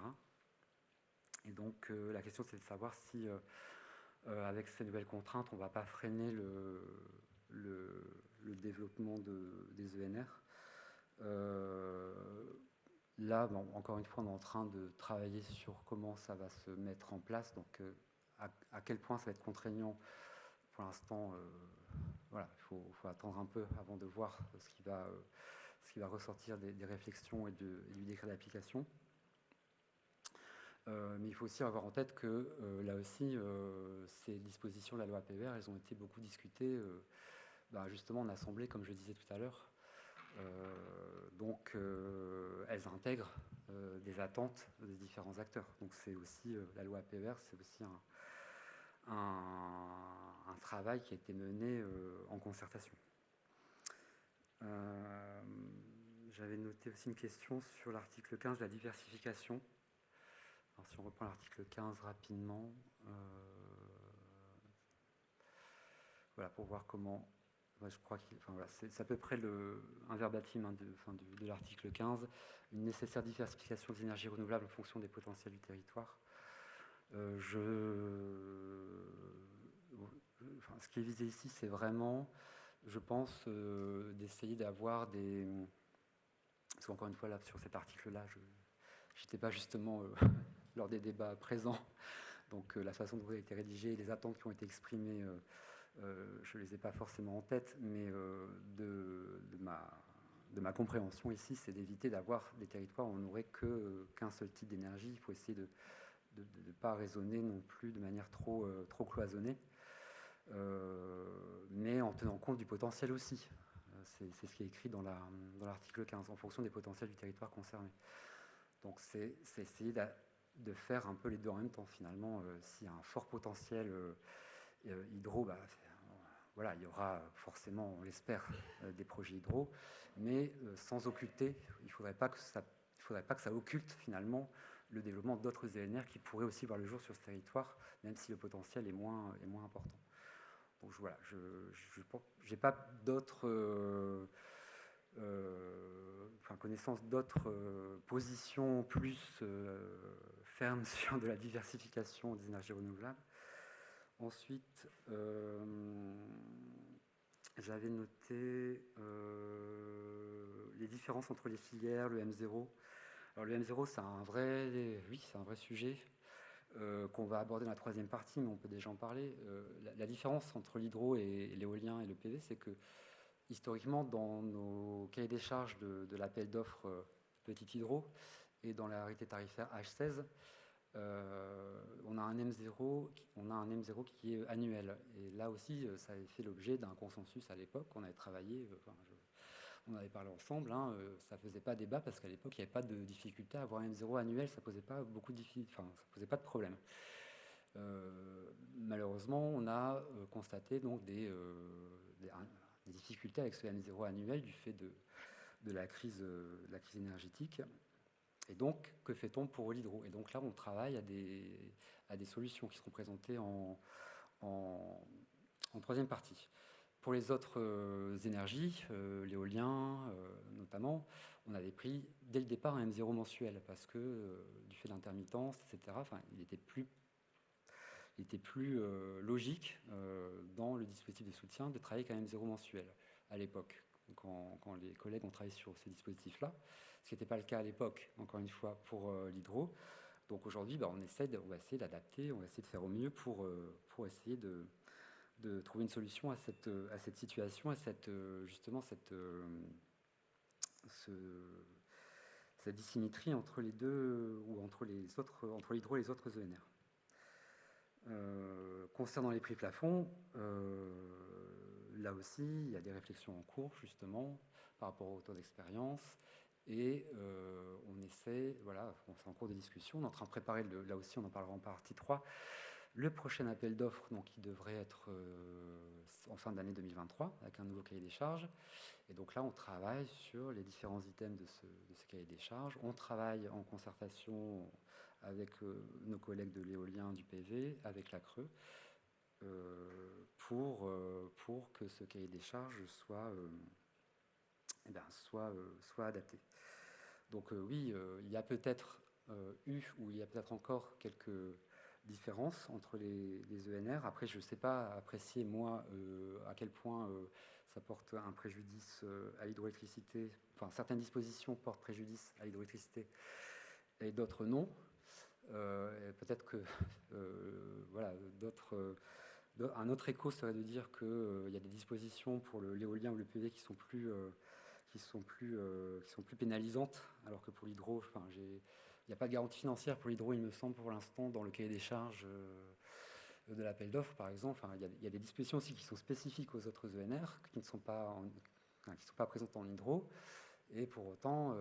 Et donc la question c'est de savoir si avec ces nouvelles contraintes, on ne va pas freiner le développement des ENR. Là, bon, encore une fois, on est en train de travailler sur comment ça va se mettre en place. Donc, à quel point ça va être contraignant, pour l'instant, voilà, il faut attendre un peu avant de voir ce qui va ressortir des réflexions et du décret d'application. Mais il faut aussi avoir en tête que là aussi, ces dispositions de la loi APER, elles ont été beaucoup discutées justement en assemblée, comme je disais tout à l'heure. Donc, elles intègrent des attentes des différents acteurs. Donc, c'est aussi la loi APER, c'est aussi un travail qui a été mené en concertation. J'avais noté aussi une question sur l'article 15, la diversification. Alors, si on reprend l'article 15 rapidement, voilà, pour voir comment... Ouais, je crois que voilà, c'est à peu près un verbatim de l'article 15, une nécessaire diversification des énergies renouvelables en fonction des potentiels du territoire. Ce qui est visé ici, c'est vraiment, je pense, d'essayer d'avoir des... Parce qu'encore une fois, là, sur cet article-là, je n'étais pas justement lors des débats présents. Donc la façon dont il a été rédigé, les attentes qui ont été exprimées, je ne les ai pas forcément en tête, mais de ma compréhension ici, c'est d'éviter d'avoir des territoires où on n'aurait qu'un seul type d'énergie. Il faut essayer de ne pas raisonner non plus de manière trop cloisonnée, mais en tenant compte du potentiel aussi. C'est ce qui est écrit dans l'article 15, en fonction des potentiels du territoire concerné. Donc c'est essayer de faire un peu les deux en même temps. Finalement, s'il y a un fort potentiel hydro, voilà, il y aura forcément, on l'espère, des projets hydro, mais sans occulter, il ne faudrait pas que ça occulte finalement le développement d'autres ENR qui pourraient aussi voir le jour sur ce territoire, même si le potentiel est moins important. Donc voilà, je n'ai pas d'autres connaissance d'autres positions plus fermes sur de la diversification des énergies renouvelables. Ensuite, j'avais noté les différences entre les filières, le M0. Alors le M0, c'est un vrai sujet qu'on va aborder dans la troisième partie, mais on peut déjà en parler. La différence entre l'hydro et l'éolien et le PV, c'est que historiquement, dans nos cahiers des charges de l'appel d'offres petit hydro et dans la réalité tarifaire H16, on a un M0 qui est annuel. Et là aussi, ça avait fait l'objet d'un consensus à l'époque. On avait travaillé, on avait parlé ensemble. Ça ne faisait pas débat parce qu'à l'époque, il n'y avait pas de difficulté à avoir un M0 annuel. Ça ne posait pas ça posait pas de problème. Malheureusement, on a constaté donc des difficultés avec ce M0 annuel du fait de la crise énergétique. Et donc, que fait-on pour l'hydro? Et donc là, on travaille à des solutions qui seront présentées en troisième partie. Pour les autres énergies, l'éolien notamment, on avait pris dès le départ un M0 mensuel parce que du fait de l'intermittence, etc., il était plus logique dans le dispositif de soutien de travailler avec un M0 mensuel à l'époque, quand les collègues ont travaillé sur ces dispositifs-là, ce qui n'était pas le cas à l'époque, encore une fois, pour l'hydro. Donc aujourd'hui, on va essayer d'adapter, on va essayer de faire au mieux pour essayer de trouver une solution à cette situation, à cette dissymétrie entre les deux, ou entre l'hydro et les autres ENR. Concernant les prix plafonds, là aussi, il y a des réflexions en cours, justement, par rapport au taux d'expérience. Et on essaie, c'est en cours de discussion. On est en train de préparer, là aussi, on en parlera en partie 3, le prochain appel d'offres, donc, qui devrait être en fin d'année 2023, avec un nouveau cahier des charges. Et donc là, on travaille sur les différents items de ce cahier des charges. On travaille en concertation avec nos collègues de l'éolien, du PV, avec la CRE, pour que ce cahier des charges soit adapté. Donc oui, il y a peut-être il y a peut-être encore quelques différences entre les ENR. Après, je ne sais pas apprécier, moi, à quel point ça porte un préjudice à l'hydroélectricité. Enfin, certaines dispositions portent préjudice à l'hydroélectricité et d'autres non. Peut-être que un autre écho serait de dire qu'il y a des dispositions pour l'éolien ou le PV qui sont plus pénalisantes, alors que pour l'hydro, il n'y a pas de garantie financière pour l'hydro, il me semble, pour l'instant, dans le cahier des charges de l'appel d'offres, par exemple. Il y a des dispositions aussi qui sont spécifiques aux autres ENR, qui ne sont pas présentes en hydro. Et pour autant,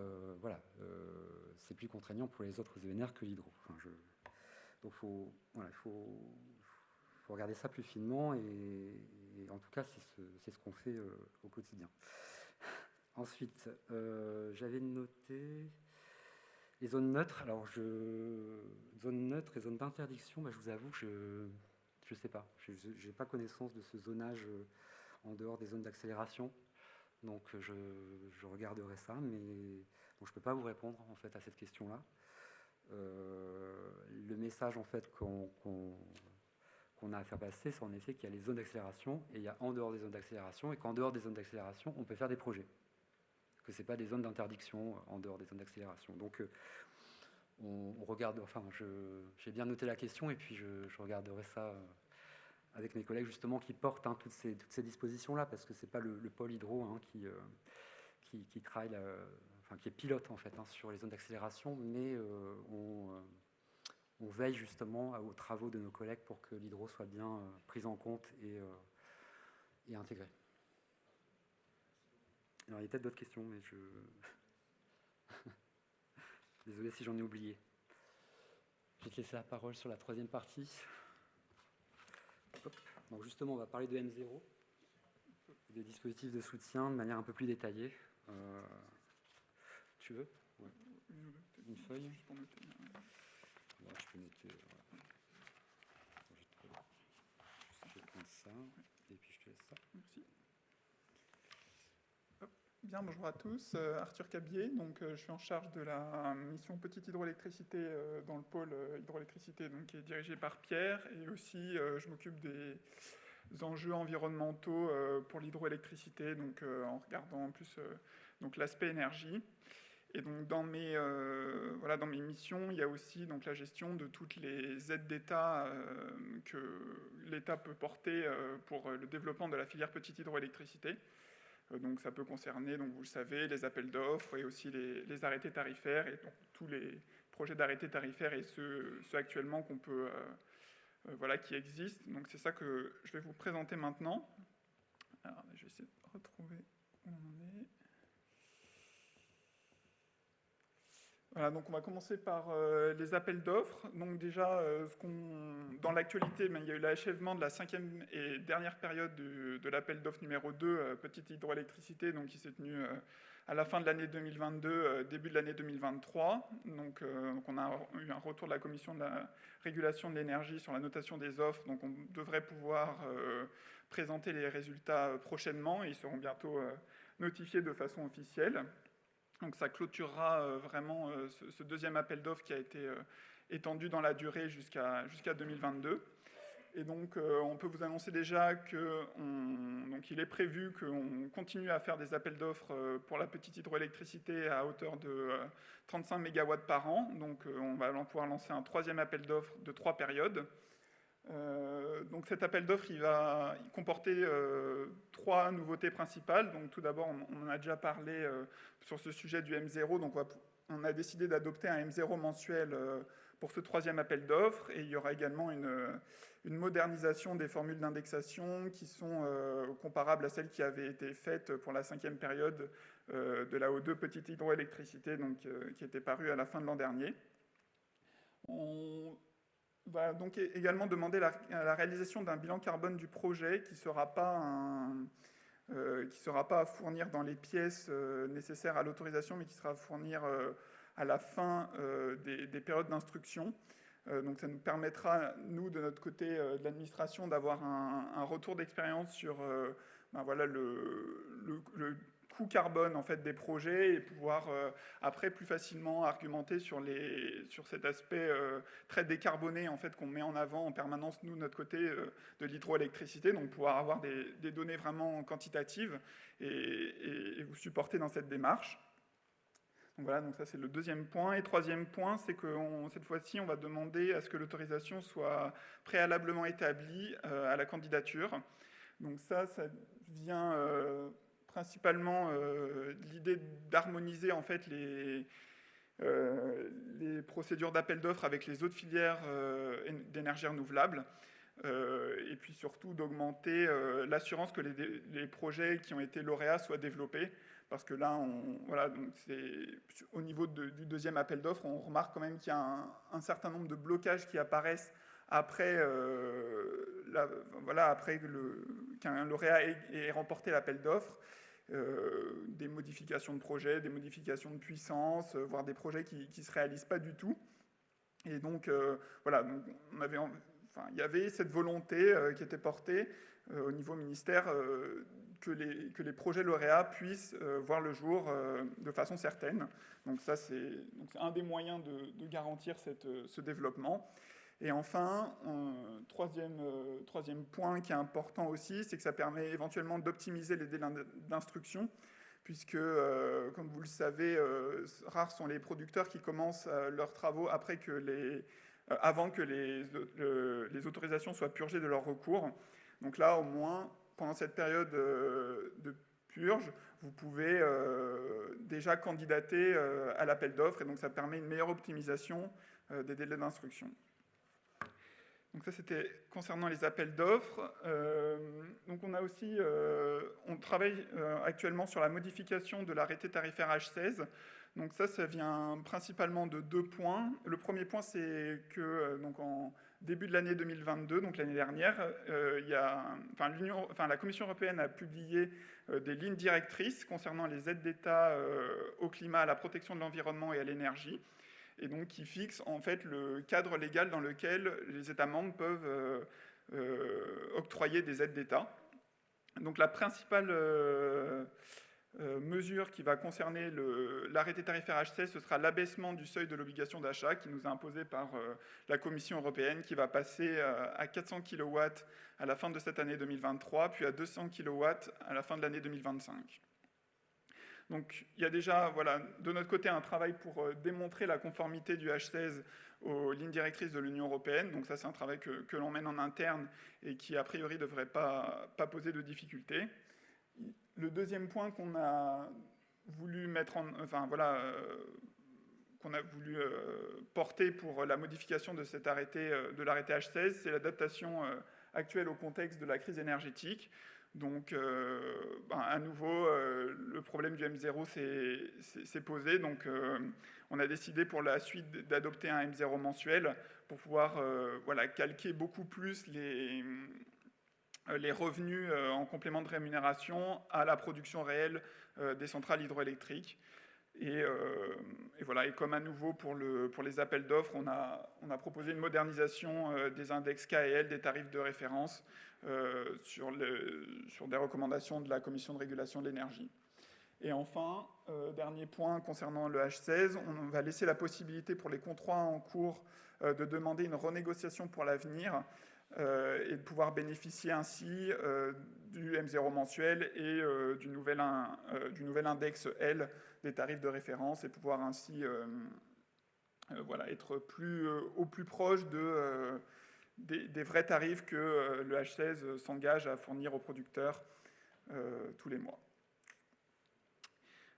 c'est plus contraignant pour les autres ENR que l'hydro. Donc, il faut regarder ça plus finement, et en tout cas, c'est ce qu'on fait au quotidien. Ensuite, j'avais noté les zones neutres. Alors, zones neutres et zones d'interdiction, je vous avoue que je ne sais pas. Je n'ai pas connaissance de ce zonage en dehors des zones d'accélération. Donc, je regarderai ça, mais je ne peux pas vous répondre en fait à cette question-là. Le message en fait qu'on a à faire passer, c'est en effet qu'il y a les zones d'accélération et il y a en dehors des zones d'accélération, et qu'en dehors des zones d'accélération, on peut faire des projets. Que ce n'est pas des zones d'interdiction en dehors des zones d'accélération. Donc, on regarde. J'ai bien noté la question, et puis je regarderai ça avec mes collègues justement qui portent toutes ces dispositions-là, parce que c'est pas le pôle hydro qui travaille, qui est pilote en fait sur les zones d'accélération, mais on veille justement aux travaux de nos collègues pour que l'hydro soit bien prise en compte et intégrée. Alors, il y a peut-être d'autres questions, mais désolé si j'en ai oublié. Je vais te laisser la parole sur la troisième partie. Donc justement, on va parler de M0. des dispositifs de soutien de manière un peu plus détaillée. Tu veux? Ouais. Une feuille? Je peux noter. Je vais prendre ça, et puis je te laisse ça. Merci. Bien, bonjour à tous. Arthur Cabier, donc je suis en charge de la mission Petite Hydroélectricité dans le pôle hydroélectricité, donc qui est dirigé par Pierre, et aussi je m'occupe des enjeux environnementaux pour l'hydroélectricité, donc en regardant en plus donc l'aspect énergie. Et donc dans mes missions, il y a aussi donc la gestion de toutes les aides d'État que l'État peut porter pour le développement de la filière petite hydroélectricité. Donc ça peut concerner, donc vous le savez, les appels d'offres et aussi les arrêtés tarifaires, et donc tous les projets d'arrêtés tarifaires et ceux actuellement qu'on peut, qui existent. Donc c'est ça que je vais vous présenter maintenant. Alors je vais essayer de retrouver où on en est. Voilà, donc on va commencer par les appels d'offres. Donc déjà, dans l'actualité, il y a eu l'achèvement de la 5e et dernière période de l'appel d'offres numéro 2, petite hydroélectricité, donc qui s'est tenu à la fin de l'année 2022, début de l'année 2023. Donc on a eu un retour de la Commission de la régulation de l'énergie sur la notation des offres. Donc on devrait pouvoir présenter les résultats prochainement. Ils seront bientôt notifiés de façon officielle. Donc ça clôturera vraiment ce deuxième appel d'offres qui a été étendu dans la durée jusqu'à 2022. Et donc on peut vous annoncer déjà qu'il est prévu qu'on continue à faire des appels d'offres pour la petite hydroélectricité à hauteur de 35 MW par an. Donc on va pouvoir lancer un troisième appel d'offres de 3 périodes. Donc cet appel d'offres, il va comporter 3 nouveautés principales. Donc tout d'abord, on en a déjà parlé sur ce sujet du M0. Donc on a décidé d'adopter un M0 mensuel pour ce troisième appel d'offres. Et il y aura également une modernisation des formules d'indexation qui sont comparables à celles qui avaient été faites pour la 5e période de la O2 petite hydroélectricité, donc, qui était parue à la fin de l'an dernier. On va donc également demander la réalisation d'un bilan carbone du projet qui ne sera pas à fournir dans les pièces nécessaires à l'autorisation, mais qui sera à fournir à la fin des périodes d'instruction. Donc ça nous permettra, nous, de notre côté de l'administration, d'avoir un retour d'expérience sur le coût carbone en fait, des projets et pouvoir après plus facilement argumenter sur cet aspect très décarboné en fait, qu'on met en avant en permanence, nous, de notre côté de l'hydroélectricité, donc pouvoir avoir des données vraiment quantitatives et vous supporter dans cette démarche. Donc voilà, donc ça c'est le deuxième point. Et troisième point, c'est que cette fois-ci, on va demander à ce que l'autorisation soit préalablement établie à la candidature. Donc ça vient principalement l'idée d'harmoniser en fait les procédures d'appel d'offres avec les autres filières d'énergie renouvelable. Et puis surtout d'augmenter l'assurance que les projets qui ont été lauréats soient développés. Parce que là, donc au niveau du deuxième appel d'offres, on remarque quand même qu'il y a un certain nombre de blocages qui apparaissent après qu'un lauréat ait remporté l'appel d'offres. Des modifications de projets, des modifications de puissance, voire des projets qui ne se réalisent pas du tout. Et donc, donc il y avait cette volonté qui était portée au niveau ministère que les projets lauréats puissent voir le jour de façon certaine. Donc ça, c'est un des moyens de garantir ce développement. Et enfin, troisième point qui est important aussi, c'est que ça permet éventuellement d'optimiser les délais d'instruction, puisque, comme vous le savez, rares sont les producteurs qui commencent leurs travaux avant que les autorisations soient purgées de leur recours. Donc là, au moins, pendant cette période de purge, vous pouvez déjà candidater à l'appel d'offres, et donc ça permet une meilleure optimisation des délais d'instruction. Donc ça, c'était concernant les appels d'offres. Donc on travaille actuellement sur la modification de l'arrêté tarifaire H16. Donc ça vient principalement de 2 points. Le premier point, c'est que donc en début de l'année 2022, donc l'année dernière, la Commission européenne a publié des lignes directrices concernant les aides d'État au climat, à la protection de l'environnement et à l'énergie, et donc qui fixent en fait le cadre légal dans lequel les États membres peuvent octroyer des aides d'État. Donc la principale mesure qui va concerner l'arrêté tarifaire H16, ce sera l'abaissement du seuil de l'obligation d'achat qui nous est imposé par la Commission européenne, qui va passer à 400 kW à la fin de cette année 2023, puis à 200 kW à la fin de l'année 2025. Donc il y a déjà, de notre côté, un travail pour démontrer la conformité du H16 aux lignes directrices de l'Union européenne. Donc ça, c'est un travail que l'on mène en interne et qui, a priori, ne devrait pas poser de difficultés. Le deuxième point qu'on a voulu porter pour la modification de cet arrêté, de l'arrêté H16, c'est l'adaptation actuelle au contexte de la crise énergétique. Donc, à nouveau, le problème du M0 s'est posé. Donc, on a décidé pour la suite d'adopter un M0 mensuel pour pouvoir calquer beaucoup plus les revenus en complément de rémunération à la production réelle des centrales hydroélectriques. Et comme à nouveau pour les appels d'offres, on a proposé une modernisation des index K et L, des tarifs de référence sur des recommandations de la Commission de régulation de l'énergie. Et enfin, dernier point concernant le H16, on va laisser la possibilité pour les contrats en cours de demander une renégociation pour l'avenir et de pouvoir bénéficier ainsi du M0 mensuel et du nouvel index L des tarifs de référence et pouvoir ainsi être au plus proche des vrais tarifs que le H16 s'engage à fournir aux producteurs tous les mois.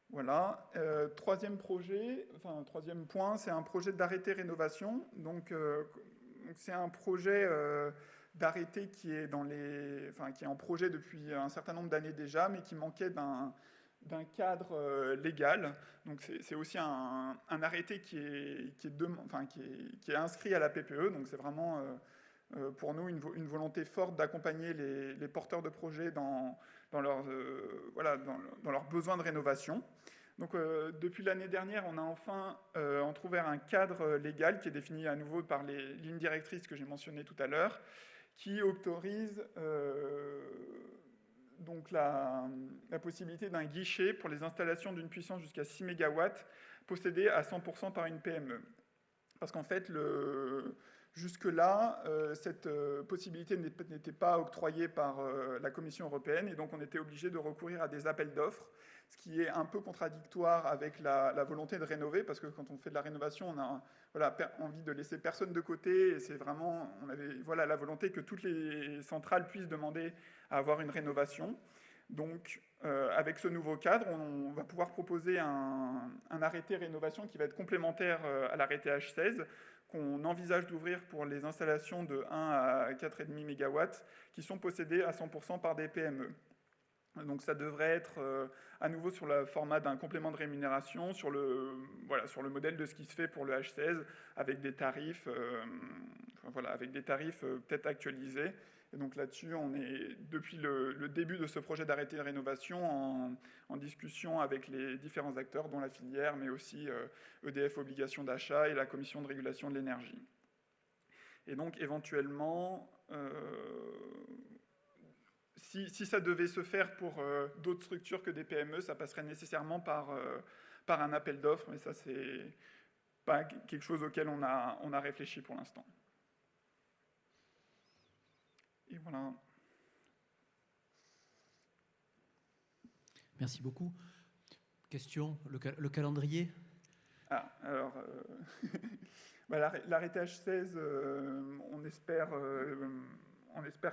Voilà. Troisième point, c'est un projet d'arrêté rénovation. Donc c'est un projet d'arrêté qui est en projet depuis un certain nombre d'années déjà, mais qui manquait d'un cadre légal. Donc c'est aussi un arrêté qui est inscrit à la PPE. Donc c'est vraiment pour nous une volonté forte d'accompagner les porteurs de projets dans leurs besoins de rénovation. Donc, depuis l'année dernière, on a enfin entrouvert un cadre légal qui est défini à nouveau par les lignes directrices que j'ai mentionnées tout à l'heure, qui autorise donc la possibilité d'un guichet pour les installations d'une puissance jusqu'à 6 MW possédées à 100% par une PME. Parce qu'en fait, jusque-là, cette possibilité n'était pas octroyée par la Commission européenne, et donc on était obligé de recourir à des appels d'offres, ce qui est un peu contradictoire avec la volonté de rénover, parce que quand on fait de la rénovation, on a envie de laisser personne de côté, et c'est vraiment, on avait la volonté que toutes les centrales puissent demander à avoir une rénovation. Donc, avec ce nouveau cadre, on va pouvoir proposer un arrêté rénovation qui va être complémentaire à l'arrêté H16, qu'on envisage d'ouvrir pour les installations de 1 à 4,5 MW qui sont possédées à 100% par des PME. Donc ça devrait être à nouveau sur le format d'un complément de rémunération, sur le modèle de ce qui se fait pour le H16, avec des tarifs, peut-être actualisés. Et donc là-dessus, on est, depuis le début de ce projet d'arrêté de rénovation, en discussion avec les différents acteurs, dont la filière, mais aussi EDF Obligation d'achat et la Commission de régulation de l'énergie. Et donc, éventuellement, si ça devait se faire pour d'autres structures que des PME, ça passerait nécessairement par un appel d'offres, mais ça, c'est pas quelque chose auquel on a réfléchi pour l'instant. Et voilà. Merci beaucoup. Question, le calendrier ? Alors, l'arrêté H16, on espère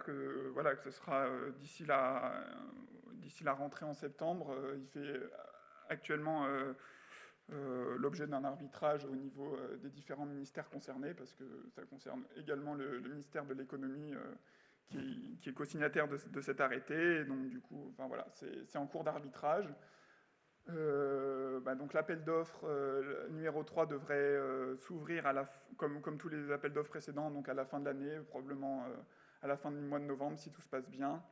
que ce sera d'ici la rentrée en septembre. Il fait actuellement l'objet d'un arbitrage au niveau des différents ministères concernés, parce que ça concerne également le ministère de l'économie qui est co-signataire de cet arrêté. Et donc, du coup, c'est en cours d'arbitrage. Donc l'appel d'offres numéro 3 devrait s'ouvrir comme tous les appels d'offres précédents, donc à la fin de l'année, probablement à la fin du mois de novembre, si tout se passe bien.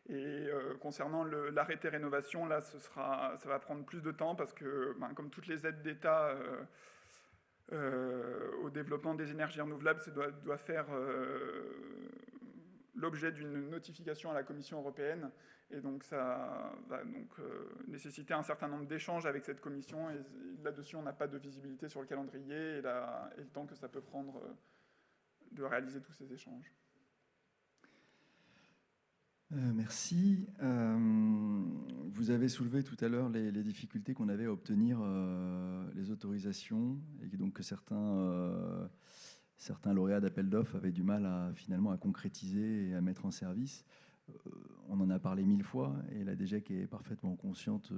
Et concernant l'arrêté rénovation, là, ça va prendre plus de temps parce que, comme toutes les aides d'État au développement des énergies renouvelables, ça doit faire l'objet d'une notification à la Commission européenne. Et donc, ça va nécessiter un certain nombre d'échanges avec cette commission. Et là-dessus, on n'a pas de visibilité sur le calendrier et le temps que ça peut prendre de réaliser tous ces échanges. Merci. Vous avez soulevé tout à l'heure les difficultés qu'on avait à obtenir les autorisations et donc que certains lauréats d'appel d'offres avaient du mal finalement à concrétiser et à mettre en service. On en a parlé 1000 fois et la DGEC est parfaitement consciente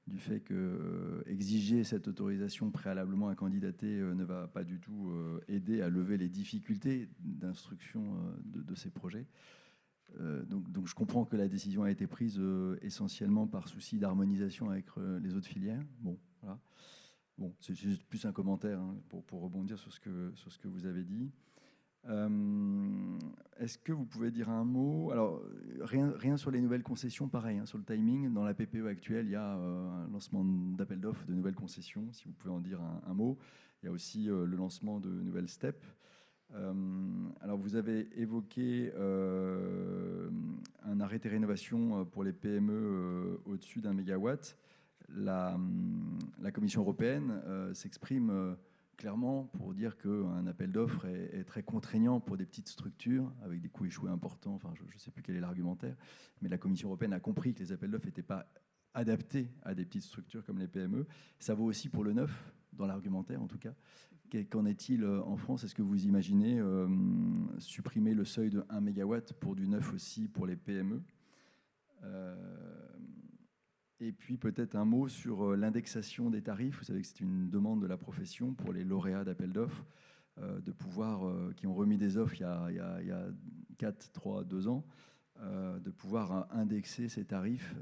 du fait que exiger cette autorisation préalablement à candidater ne va pas du tout aider à lever les difficultés d'instruction de ces projets. Donc je comprends que la décision a été prise essentiellement par souci d'harmonisation avec les autres filières. Bon, voilà. Bon, c'est juste plus un commentaire pour rebondir sur ce que vous avez dit. Est-ce que vous pouvez dire un mot? Alors, rien sur les nouvelles concessions, pareil, sur le timing. Dans la PPE actuelle, il y a un lancement d'appel d'offres de nouvelles concessions, si vous pouvez en dire un mot. Il y a aussi le lancement de nouvelles STEP. Alors, vous avez évoqué un arrêté rénovation pour les PME au-dessus d'1 mégawatt. La Commission européenne s'exprime clairement pour dire qu'un appel d'offres est très contraignant pour des petites structures avec des coûts échoués importants. Enfin, je ne sais plus quel est l'argumentaire, mais la Commission européenne a compris que les appels d'offres n'étaient pas adaptés à des petites structures comme les PME. Ça vaut aussi pour le neuf, dans l'argumentaire en tout cas. Qu'en est-il en France? Est-ce que vous imaginez supprimer le seuil de 1 MW pour du neuf aussi pour les PME? Et puis peut-être un mot sur l'indexation des tarifs. Vous savez que c'est une demande de la profession pour les lauréats d'appel d'offres de pouvoir, qui ont remis des offres il y a 2 ans, de pouvoir indexer ces tarifs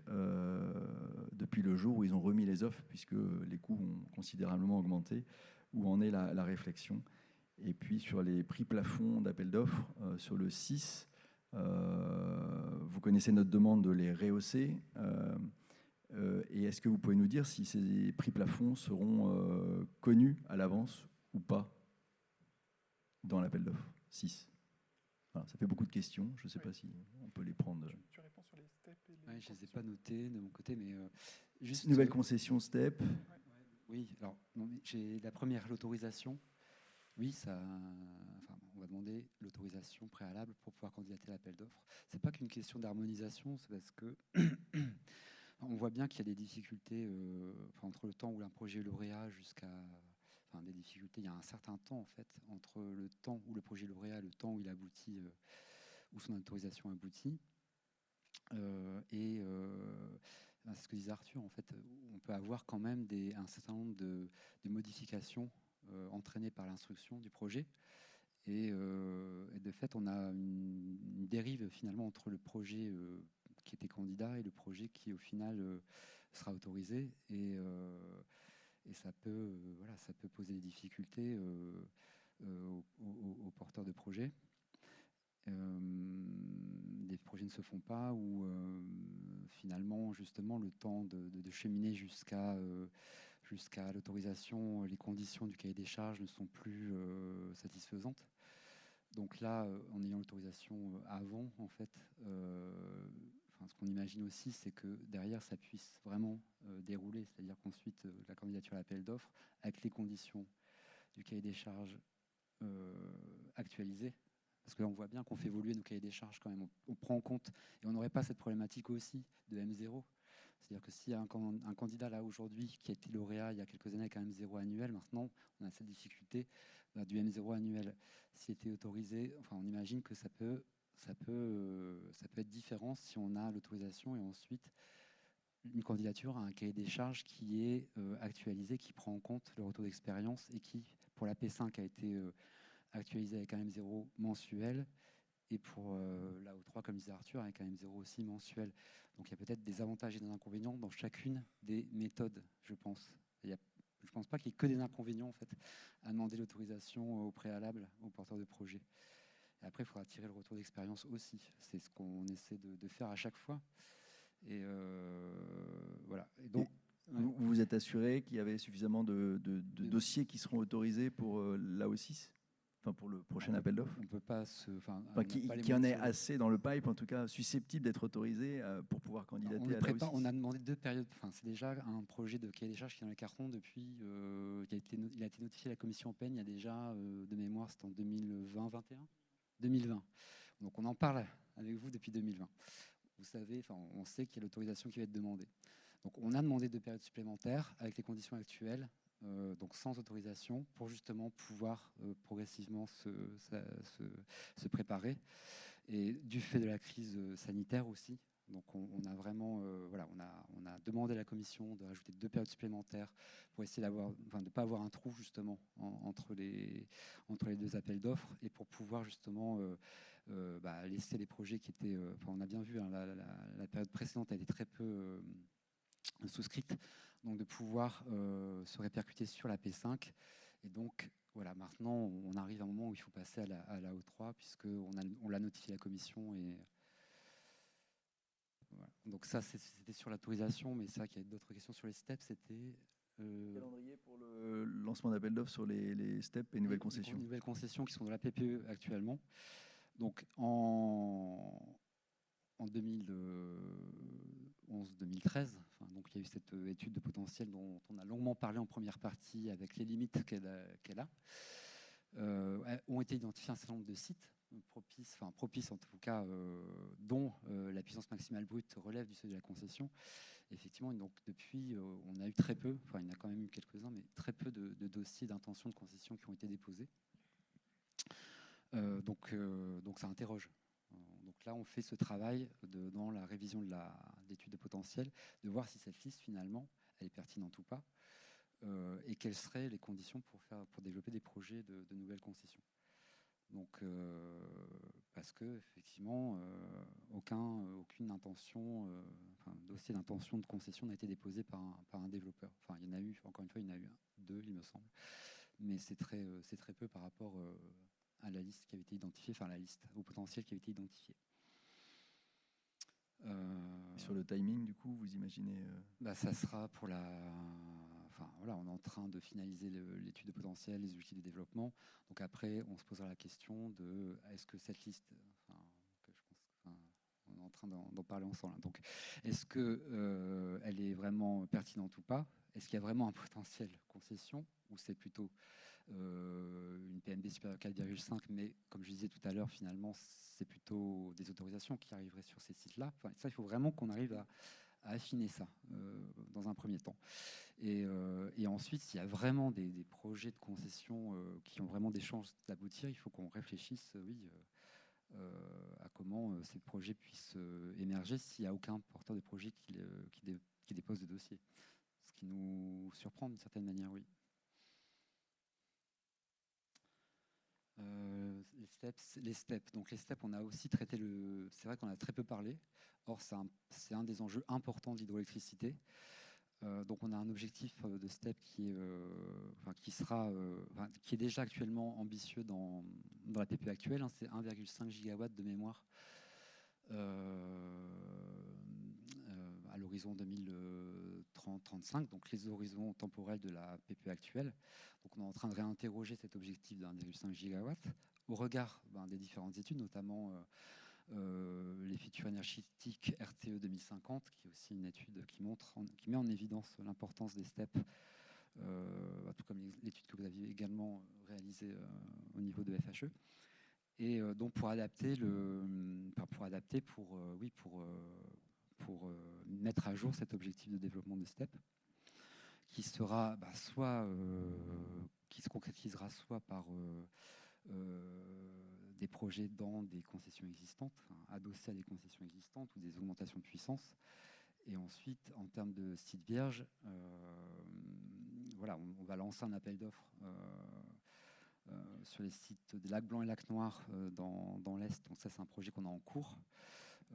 depuis le jour où ils ont remis les offres, puisque les coûts ont considérablement augmenté. Où en est la réflexion? Et puis sur les prix plafonds d'appel d'offres, sur le 6, vous connaissez notre demande de les rehausser. Et est-ce que vous pouvez nous dire si ces prix plafonds seront connus à l'avance ou pas dans l'appel d'offres 6? Voilà, ça fait beaucoup de questions. Je ne sais pas si on peut les prendre. Tu réponds sur les steps et les je ne les ai pas notés de mon côté, mais juste... Nouvelle concession STEP. Oui, alors j'ai la première, l'autorisation. Oui, on va demander l'autorisation préalable pour pouvoir candidater à l'appel d'offres. Ce n'est pas qu'une question d'harmonisation, c'est parce que on voit bien qu'il y a des difficultés entre le temps où un projet est lauréat jusqu'à... des difficultés, il y a un certain temps en fait entre le temps où le projet est lauréat et le temps où il aboutit, où son autorisation aboutit. C'est ce que disait Arthur, en fait, on peut avoir quand même un certain nombre de modifications entraînées par l'instruction du projet. Et de fait, on a une dérive finalement entre le projet qui était candidat et le projet qui, au final, sera autorisé. Et ça peut poser des difficultés aux porteurs de projets. Des projets ne se font pas ou finalement justement le temps de cheminer jusqu'à l'autorisation, les conditions du cahier des charges ne sont plus satisfaisantes. Donc là, en ayant l'autorisation avant, en fait, ce qu'on imagine aussi, c'est que derrière ça puisse vraiment dérouler, c'est-à-dire qu'ensuite la candidature à l'appel d'offres avec les conditions du cahier des charges actualisées. Parce que là, on voit bien qu'on fait évoluer nos cahiers des charges quand même. On prend en compte, et on n'aurait pas cette problématique aussi de M0. C'est-à-dire que s'il y a un candidat là aujourd'hui qui a été lauréat il y a quelques années avec un M0 annuel, maintenant on a cette difficulté du M0 annuel. S'il était autorisé, on imagine que ça peut être différent si on a l'autorisation et ensuite une candidature à un cahier des charges qui est actualisé, qui prend en compte le retour d'expérience et qui, pour la P5, a été actualisé avec un M0 mensuel et pour la O3, comme disait Arthur, avec un M0 aussi mensuel. Donc il y a peut-être des avantages et des inconvénients dans chacune des méthodes, je pense. Je ne pense pas qu'il y ait que des inconvénients en fait, à demander l'autorisation au préalable aux porteurs de projet. Et après, il faudra tirer le retour d'expérience aussi. C'est ce qu'on essaie de faire à chaque fois. Et voilà. Et donc, vous vous êtes assuré qu'il y avait suffisamment de dossiers qui seront autorisés pour l'AO6, enfin pour le prochain appel d'offres? On ne peut pas se... qu'il y en ait assez dans le pipe, en tout cas susceptible d'être autorisé pour pouvoir candidater à l'AO6. On a demandé 2 périodes. Enfin, c'est déjà un projet de cahier des charges qui est dans les cartons depuis... il a été notifié à la commission européenne il y a déjà, de mémoire, c'était en 2020-21 2020. Donc on en parle avec vous depuis 2020. Vous savez, on sait qu'il y a l'autorisation qui va être demandée. Donc on a demandé 2 périodes supplémentaires avec les conditions actuelles, donc sans autorisation, pour justement pouvoir progressivement se préparer. Et du fait de la crise sanitaire aussi, donc on a vraiment, on a demandé à la commission de rajouter 2 périodes supplémentaires pour essayer de ne pas avoir un trou justement entre les 2 appels d'offres, et pour pouvoir justement laisser les projets qui étaient, on a bien vu, hein, la période précédente a été très peu souscrite, donc de pouvoir se répercuter sur la P5. Et donc voilà, maintenant on arrive à un moment où il faut passer à la O3, puisqu'on l'a notifié à la commission. Et voilà. Donc ça, c'était sur l'autorisation, mais c'est vrai qu'il y a d'autres questions sur les steps. C'était calendrier pour le lancement d'appel d'offres sur les steps et nouvelles concessions. Les nouvelles concessions qui sont dans la PPE actuellement. Donc en 2011-2013, donc il y a eu cette étude de potentiel dont on a longuement parlé en première partie, avec les limites qu'elle a. Ont été identifiés un certain nombre de sites propices en tout cas, dont la puissance maximale brute relève du seuil de la concession. Effectivement, donc depuis, on a eu très peu, il y en a quand même eu quelques-uns, mais très peu de dossiers d'intention de concession qui ont été déposés. Donc ça interroge. Donc là, on fait ce travail dans la révision de l'étude de potentiel, de voir si cette liste, finalement, elle est pertinente ou pas, et quelles seraient les conditions pour développer des projets de nouvelles concessions. Donc, parce que effectivement, aucune intention, dossier d'intention de concession n'a été déposé par un développeur. Il y en a eu, encore une fois, il y en a eu 2, il me semble, mais c'est très peu par rapport à la liste qui avait été identifiée, la liste au potentiel qui avait été identifié. Sur le timing, du coup, vous imaginez ça sera pour on est en train de finaliser l'étude de potentiel, les outils de développement. Donc après, on se posera la question de est-ce que cette liste, on est en train d'en parler ensemble. Donc, est-ce que elle est vraiment pertinente ou pas? Est-ce qu'il y a vraiment un potentiel concession, ou c'est plutôt une PMB supérieure à 4,5, mais comme je disais tout à l'heure, finalement, c'est plutôt des autorisations qui arriveraient sur ces sites-là. Ça, il faut vraiment qu'on arrive à affiner ça dans un premier temps. Et ensuite, s'il y a vraiment des projets de concession qui ont vraiment des chances d'aboutir, il faut qu'on réfléchisse, à comment ces projets puissent émerger s'il n'y a aucun porteur de projet qui dépose de dossier. Ce qui nous surprend d'une certaine manière, oui. Les steps. Donc les steps, on a aussi traité c'est vrai qu'on a très peu parlé. Or, c'est un des enjeux importants de l'hydroélectricité. Donc on a un objectif de step qui est déjà actuellement ambitieux dans la PPE actuelle. C'est 1,5 gigawatts de mémoire à l'horizon 2030-35, donc les horizons temporels de la PPE actuelle. Donc on est en train de réinterroger cet objectif de 1,5 gigawatt au regard des différentes études, notamment les futurs énergétiques RTE 2050, qui est aussi une étude qui met en évidence l'importance des steps, tout comme l'étude que vous aviez également réalisée au niveau de FHE. Et donc pour mettre à jour cet objectif de développement de STEP, qui sera qui se concrétisera soit par des projets dans des concessions existantes, adossés à des concessions existantes, ou des augmentations de puissance. Et ensuite, en termes de sites vierges, on va lancer un appel d'offres sur les sites des Lacs Blancs et Lacs Noirs dans l'Est. Donc ça, c'est un projet qu'on a en cours.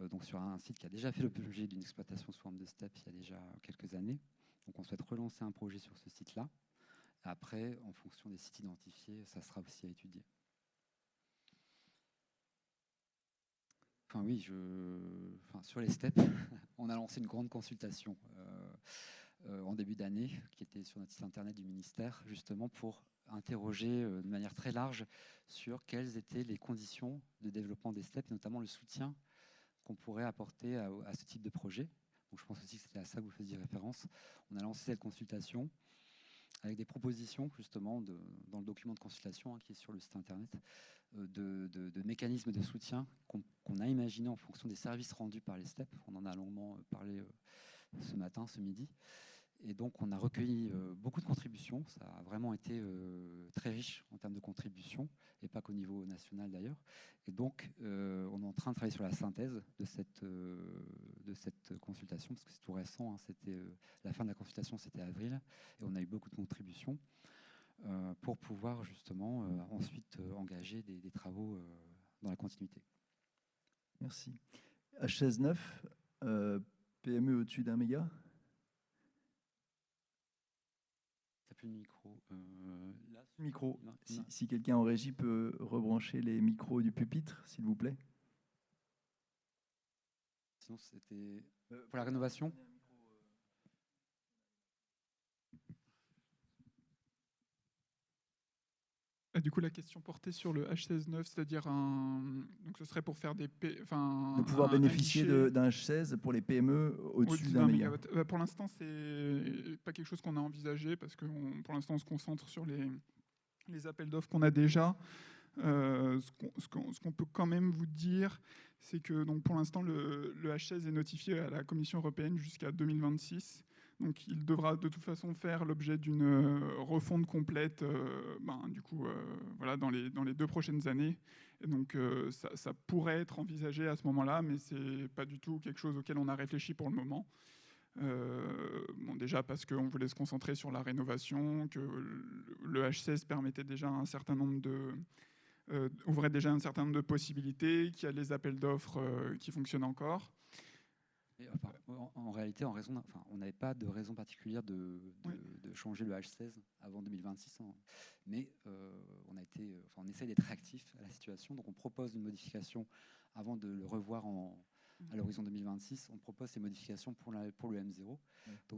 Donc sur un site qui a déjà fait l'objet d'une exploitation sous forme de steppe il y a déjà quelques années. Donc on souhaite relancer un projet sur ce site-là. Après, en fonction des sites identifiés, ça sera aussi à étudier. Enfin oui, sur les steppes, on a lancé une grande consultation en début d'année, qui était sur notre site internet du ministère, justement pour interroger de manière très large sur quelles étaient les conditions de développement des steppes, notamment le soutien qu'on pourrait apporter à ce type de projet. Donc je pense aussi que c'était à ça que vous faisiez référence. On a lancé cette consultation avec des propositions, justement, dans le document de consultation qui est sur le site internet, de mécanismes de soutien qu'on a imaginé en fonction des services rendus par les steppes. On en a longuement parlé ce matin, ce midi. Et donc, on a recueilli beaucoup de contributions. Ça a vraiment été très riche en termes de contributions, et pas qu'au niveau national d'ailleurs. Et donc, on est en train de travailler sur la synthèse de cette consultation, parce que c'est tout récent. C'était la fin de la consultation, c'était avril, et on a eu beaucoup de contributions pour pouvoir justement ensuite engager des travaux dans la continuité. Merci. H16 9, PME au-dessus d'1 méga. Le micro. Là, micro. Si quelqu'un en régie peut rebrancher les micros du pupitre, s'il vous plaît. Sinon, c'était pour la rénovation. Du coup, la question portait sur le H16-9, c'est-à-dire donc ce serait pour faire des... de pouvoir bénéficier d'un H16 pour les PME au-dessus d'1 mégawatt. Pour l'instant, c'est pas quelque chose qu'on a envisagé parce que pour l'instant, on se concentre sur les appels d'offres qu'on a déjà. Ce qu'on peut quand même vous dire, c'est que donc, pour l'instant, le H16 est notifié à la Commission européenne jusqu'à 2026. Donc, il devra de toute façon faire l'objet d'une refonte complète voilà, dans les 2 prochaines années. Et donc, ça pourrait être envisagé à ce moment-là, mais ce n'est pas du tout quelque chose auquel on a réfléchi pour le moment. Déjà parce qu'on voulait se concentrer sur la rénovation, que le H16 permettait déjà un certain nombre ouvrait déjà un certain nombre de possibilités, qu'il y a les appels d'offres qui fonctionnent encore. Et, en réalité, on n'avait pas de raison particulière de changer le H16 avant 2026, mais on essaie d'être réactif à la situation, donc on propose une modification avant de le revoir à l'horizon 2026. On propose ces modifications pour le M0,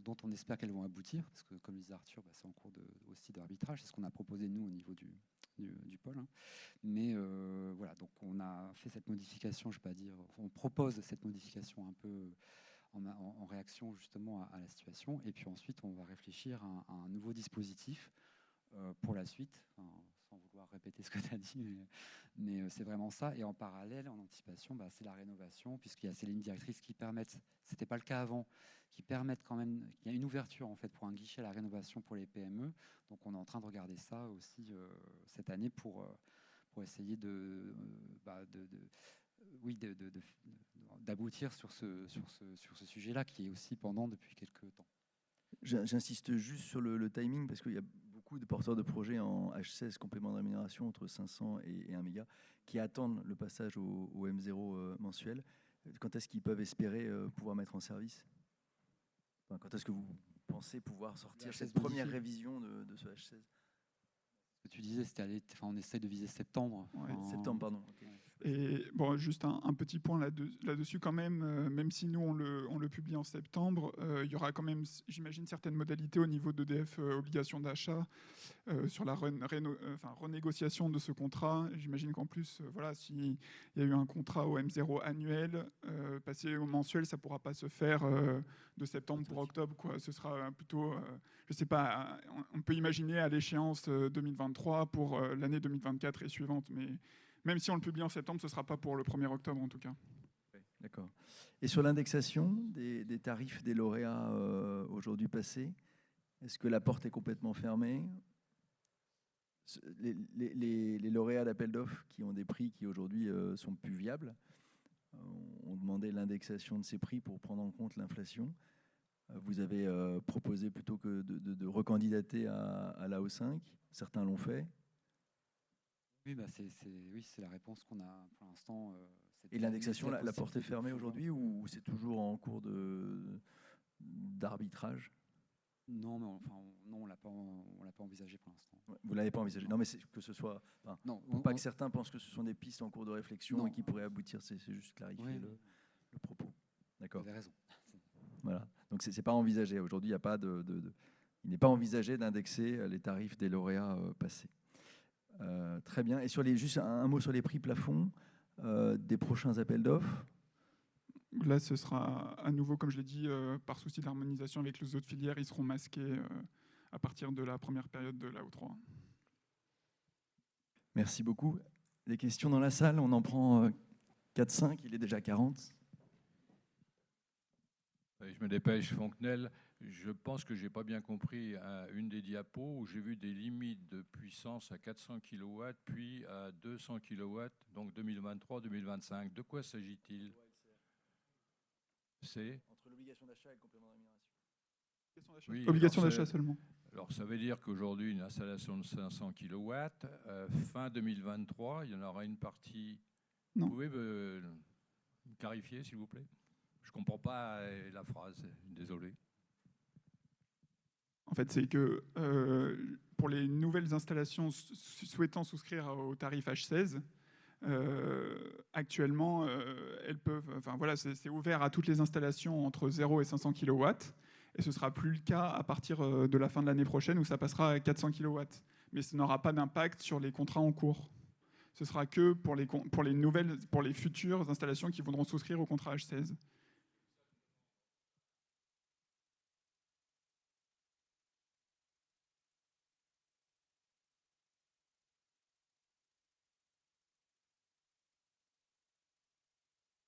dont on espère qu'elles vont aboutir, parce que comme le disait Arthur, c'est en cours aussi d'arbitrage, c'est ce qu'on a proposé nous au niveau du pôle. Mais voilà, donc on a fait cette modification, je ne vais pas dire, on propose cette modification un peu en réaction justement à la situation, et puis ensuite on va réfléchir à un nouveau dispositif pour la suite, sans vouloir répéter ce que tu as dit, mais c'est vraiment ça. Et en parallèle, en anticipation, c'est la rénovation, puisqu'il y a ces lignes directrices qui permettent, ce n'était pas le cas avant, qui permettent quand même, il y a une ouverture en fait pour un guichet à la rénovation pour les PME. Donc on est en train de regarder ça aussi cette année pour essayer d'aboutir sur ce sujet-là qui est aussi pendant depuis quelques temps. J'insiste juste sur le timing, parce qu'il y a beaucoup de porteurs de projets en H16 complément de rémunération entre 500 et 1 méga qui attendent le passage au M0 mensuel. Quand est-ce qu'ils peuvent espérer pouvoir mettre en service ? Quand est-ce que vous pensez pouvoir sortir cette première révision de ce H16 ? Ce que tu disais, on essaie de viser septembre. Septembre, pardon. Okay. Et bon, juste un petit point là-dessus quand même si nous on le publie en septembre, il y aura quand même, j'imagine, certaines modalités au niveau d'EDF, obligation d'achat, sur la renégociation de ce contrat. J'imagine qu'en plus, voilà, s'il y a eu un contrat au M0 annuel, passer au mensuel, ça ne pourra pas se faire de septembre pour octobre, quoi. Ce sera plutôt, je ne sais pas, on peut imaginer à l'échéance 2023 pour l'année 2024 et suivante, mais même si on le publie en septembre, ce ne sera pas pour le 1er octobre en tout cas. D'accord. Et sur l'indexation des tarifs des lauréats aujourd'hui passés, est-ce que la porte est complètement fermée ? Les lauréats d'appel d'offres qui ont des prix qui aujourd'hui sont plus viables, ont demandé l'indexation de ces prix pour prendre en compte l'inflation. Vous avez proposé plutôt que de recandidater à la O5. Certains l'ont fait. Oui, oui, c'est la réponse qu'on a pour l'instant. Et l'indexation, la porte est fermée aujourd'hui ou c'est toujours en cours d'arbitrage? Non, mais non, on l'a pas envisagé pour l'instant. Vous l'avez pas envisagé? Non, mais que ce soit, non, pas que certains pensent que ce sont des pistes en cours de réflexion non. Et qui pourraient aboutir. C'est juste clarifier le propos. D'accord. Vous avez raison. Voilà. Donc c'est pas envisagé aujourd'hui. Il n'y a pas il n'est pas envisagé d'indexer les tarifs des lauréats passés. Très bien. Et juste un mot sur les prix plafonds des prochains appels d'offres. Là, ce sera à nouveau, comme je l'ai dit, par souci d'harmonisation avec les autres filières, ils seront masqués à partir de la première période de la O3. Merci beaucoup. Des questions dans la salle? On en prend 4-5, il est déjà 40. Je me dépêche, Fontenelle. Je pense que je n'ai pas bien compris une des diapos où j'ai vu des limites de puissance à 400 kW, puis à 200 kW, donc 2023-2025. De quoi s'agit-il? C'est entre l'obligation d'achat et le complément de rémunération. Oui, obligation d'achat seulement. Alors ça veut dire qu'aujourd'hui, une installation de 500 kW, fin 2023, il y en aura une partie. Non. Vous pouvez me clarifier, s'il vous plaît? Je ne comprends pas la phrase, désolé. En fait, c'est que pour les nouvelles installations souhaitant souscrire au tarif H16, actuellement, elles peuvent. Enfin voilà, c'est ouvert à toutes les installations entre 0 et 500 kW, et ce sera plus le cas à partir de la fin de l'année prochaine où ça passera à 400 kW. Mais ça n'aura pas d'impact sur les contrats en cours. Ce sera que pour les futures installations qui voudront souscrire au contrat H16.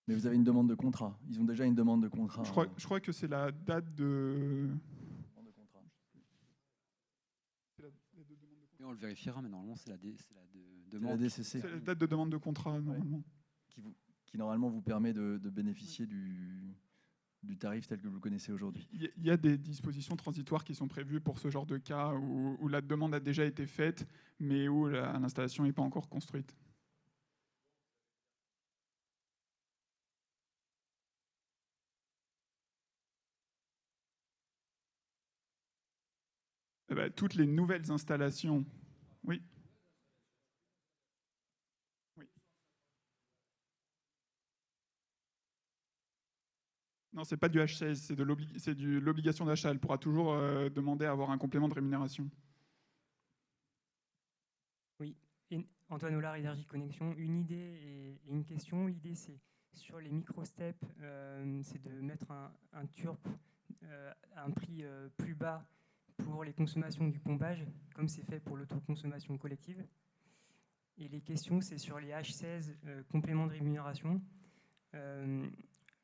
Mais vous avez une demande de contrat. Ils ont déjà une demande de contrat. Je crois que c'est la date de... Et on le vérifiera, mais normalement, c'est la demande. C'est la DCC. C'est la date de demande de contrat, normalement. Qui normalement vous permet de bénéficier du tarif tel que vous le connaissez aujourd'hui. Il y a des dispositions transitoires qui sont prévues pour ce genre de cas où la demande a déjà été faite, mais où l'installation n'est pas encore construite. Toutes les nouvelles installations, oui. Oui. Non, c'est pas du H16, c'est de l'obligation d'achat. Elle pourra toujours demander à avoir un complément de rémunération. Oui, Antoine Hollard, Énergie Connexion. Une idée et une question. L'idée, c'est sur les micro-steps, c'est de mettre un TURP à un prix plus bas pour les consommations du pompage, comme c'est fait pour l'autoconsommation collective. Et les questions, c'est sur les H16 compléments de rémunération.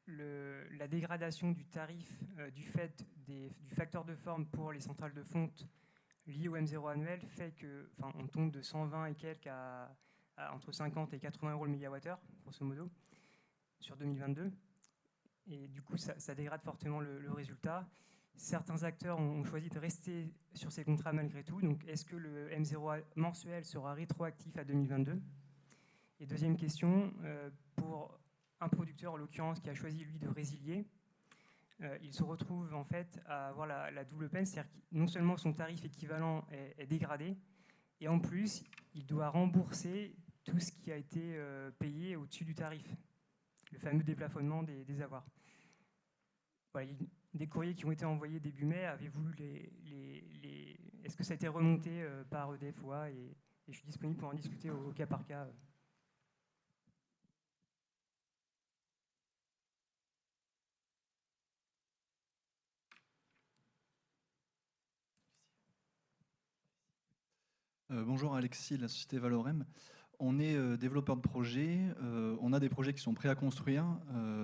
La dégradation du tarif du fait du facteur de forme pour les centrales de fonte liées au M0 annuel fait qu'on tombe de 120 et quelques à entre 50 et 80 euros le mégawattheure, grosso modo, sur 2022. Et du coup, ça dégrade fortement le résultat. Certains acteurs ont choisi de rester sur ces contrats malgré tout. Donc, est-ce que le M0 mensuel sera rétroactif à 2022? Et deuxième question, pour un producteur, en l'occurrence, qui a choisi, lui, de résilier, il se retrouve en fait à avoir la double peine, c'est-à-dire que non seulement son tarif équivalent est dégradé, et en plus, il doit rembourser tout ce qui a été payé au-dessus du tarif, le fameux déplafonnement des avoirs. Voilà, des courriers qui ont été envoyés début mai, avez-vous est-ce que ça a été remonté par EDF OA et je suis disponible pour en discuter au cas par cas. Bonjour Alexis, de la société Valorem. On est développeur de projets, on a des projets qui sont prêts à construire,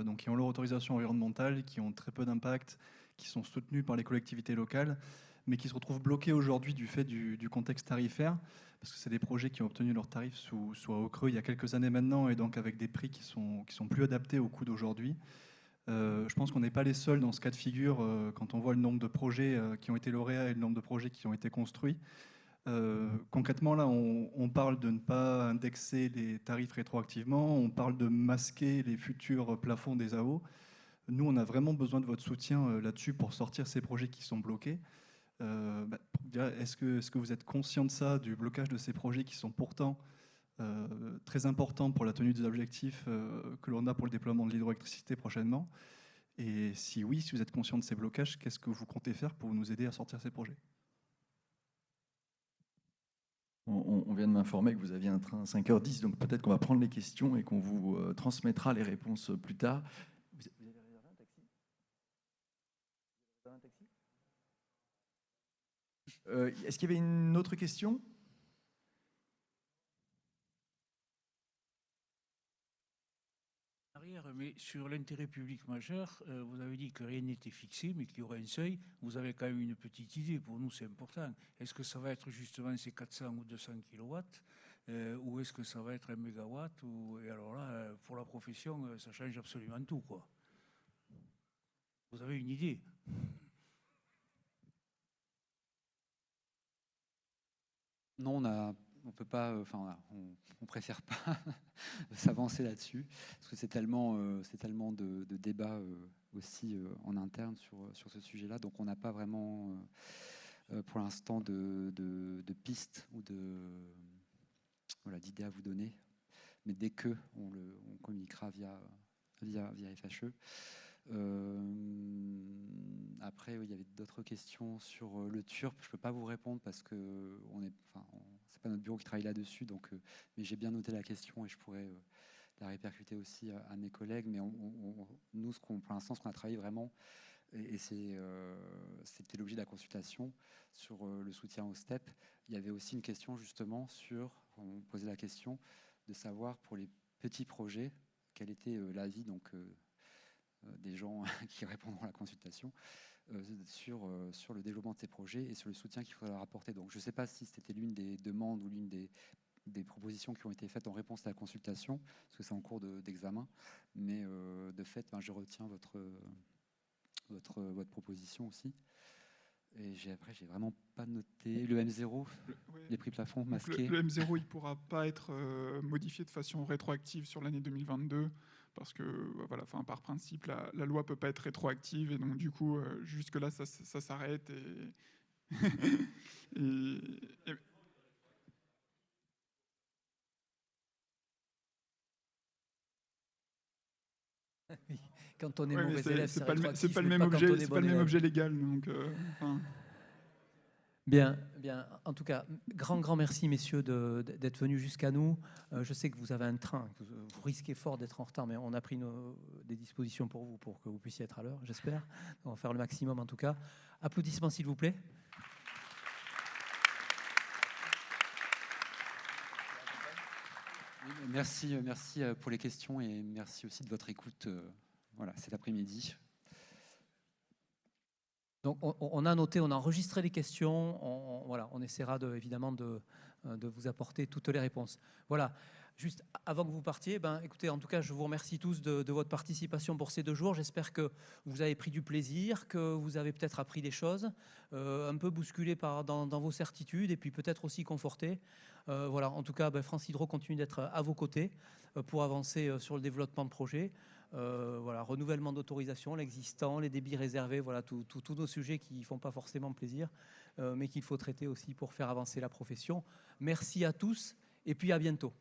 donc qui ont leur autorisation environnementale, qui ont très peu d'impact, qui sont soutenus par les collectivités locales, mais qui se retrouvent bloqués aujourd'hui du fait du contexte tarifaire, parce que c'est des projets qui ont obtenu leurs tarifs sous haut creux il y a quelques années maintenant, et donc avec des prix qui sont plus adaptés au coût d'aujourd'hui. Je pense qu'on n'est pas les seuls dans ce cas de figure quand on voit le nombre de projets qui ont été lauréats et le nombre de projets qui ont été construits. Concrètement, là, on parle de ne pas indexer les tarifs rétroactivement, on parle de masquer les futurs plafonds des AO. Nous, on a vraiment besoin de votre soutien là-dessus pour sortir ces projets qui sont bloqués. Est-ce que vous êtes conscient de ça, du blocage de ces projets qui sont pourtant très importants pour la tenue des objectifs que l'on a pour le déploiement de l'hydroélectricité prochainement? Et si oui, si vous êtes conscient de ces blocages, qu'est-ce que vous comptez faire pour nous aider à sortir ces projets? On vient de m'informer que vous aviez un train à 5h10, donc peut-être qu'on va prendre les questions et qu'on vous transmettra les réponses plus tard. Vous avez réservé un taxi? Est-ce qu'il y avait une autre question? Mais sur l'intérêt public majeur, vous avez dit que rien n'était fixé, mais qu'il y aurait un seuil. Vous avez quand même une petite idée, pour nous c'est important. Est-ce que ça va être justement ces 400 ou 200 kilowatts, ou est-ce que ça va être un mégawatt et alors là, pour la profession, ça change absolument tout, quoi. Vous avez une idée? Non, on peut pas, on préfère pas s'avancer là-dessus parce que c'est tellement de débats aussi en interne sur ce sujet-là. Donc on n'a pas vraiment pour l'instant de pistes ou d'idées à vous donner. Mais dès que on communiquera via FHE. Après, il y avait d'autres questions sur le TURP. Je peux pas vous répondre parce que c'est pas notre bureau qui travaille là-dessus. Donc, mais j'ai bien noté la question et je pourrais la répercuter aussi à mes collègues. Mais nous, pour l'instant, ce qu'on a travaillé vraiment, et c'était l'objet de la consultation sur le soutien au STEP. Il y avait aussi une question justement on posait la question de savoir pour les petits projets quel était l'avis des gens qui répondront à la consultation sur le développement de ces projets et sur le soutien qu'il faudra leur apporter. Donc je ne sais pas si c'était l'une des demandes ou l'une des propositions qui ont été faites en réponse à la consultation, parce que c'est en cours d'examen, mais de fait, je retiens votre proposition aussi. Et après, j'ai vraiment pas noté le M0, les prix plafonds masqués. Le M0, il pourra pas être modifié de façon rétroactive sur l'année 2022 parce que par principe, la loi peut pas être rétroactive et donc du coup, jusque là, ça s'arrête Quand on est mauvais élève, c'est pas le même objet légal. Donc, Bien. En tout cas, grand merci, messieurs, d'être venus jusqu'à nous. Je sais que vous avez un train, que vous risquez fort d'être en retard, mais on a pris des dispositions pour vous, pour que vous puissiez être à l'heure, j'espère. On va faire le maximum, en tout cas. Applaudissements, s'il vous plaît. Merci pour les questions et merci aussi de votre écoute cet après-midi. Donc on a noté, on a enregistré les questions, on essaiera évidemment de vous apporter toutes les réponses. Voilà, juste avant que vous partiez, écoutez, en tout cas je vous remercie tous de votre participation pour ces 2 jours. J'espère que vous avez pris du plaisir, que vous avez peut-être appris des choses, un peu bousculé dans vos certitudes et puis peut-être aussi conforté. En tout cas, France Hydro continue d'être à vos côtés pour avancer sur le développement de projets. Renouvellement d'autorisation, l'existant, les débits réservés, tous nos sujets qui ne font pas forcément plaisir, mais qu'il faut traiter aussi pour faire avancer la profession. Merci à tous et puis à bientôt.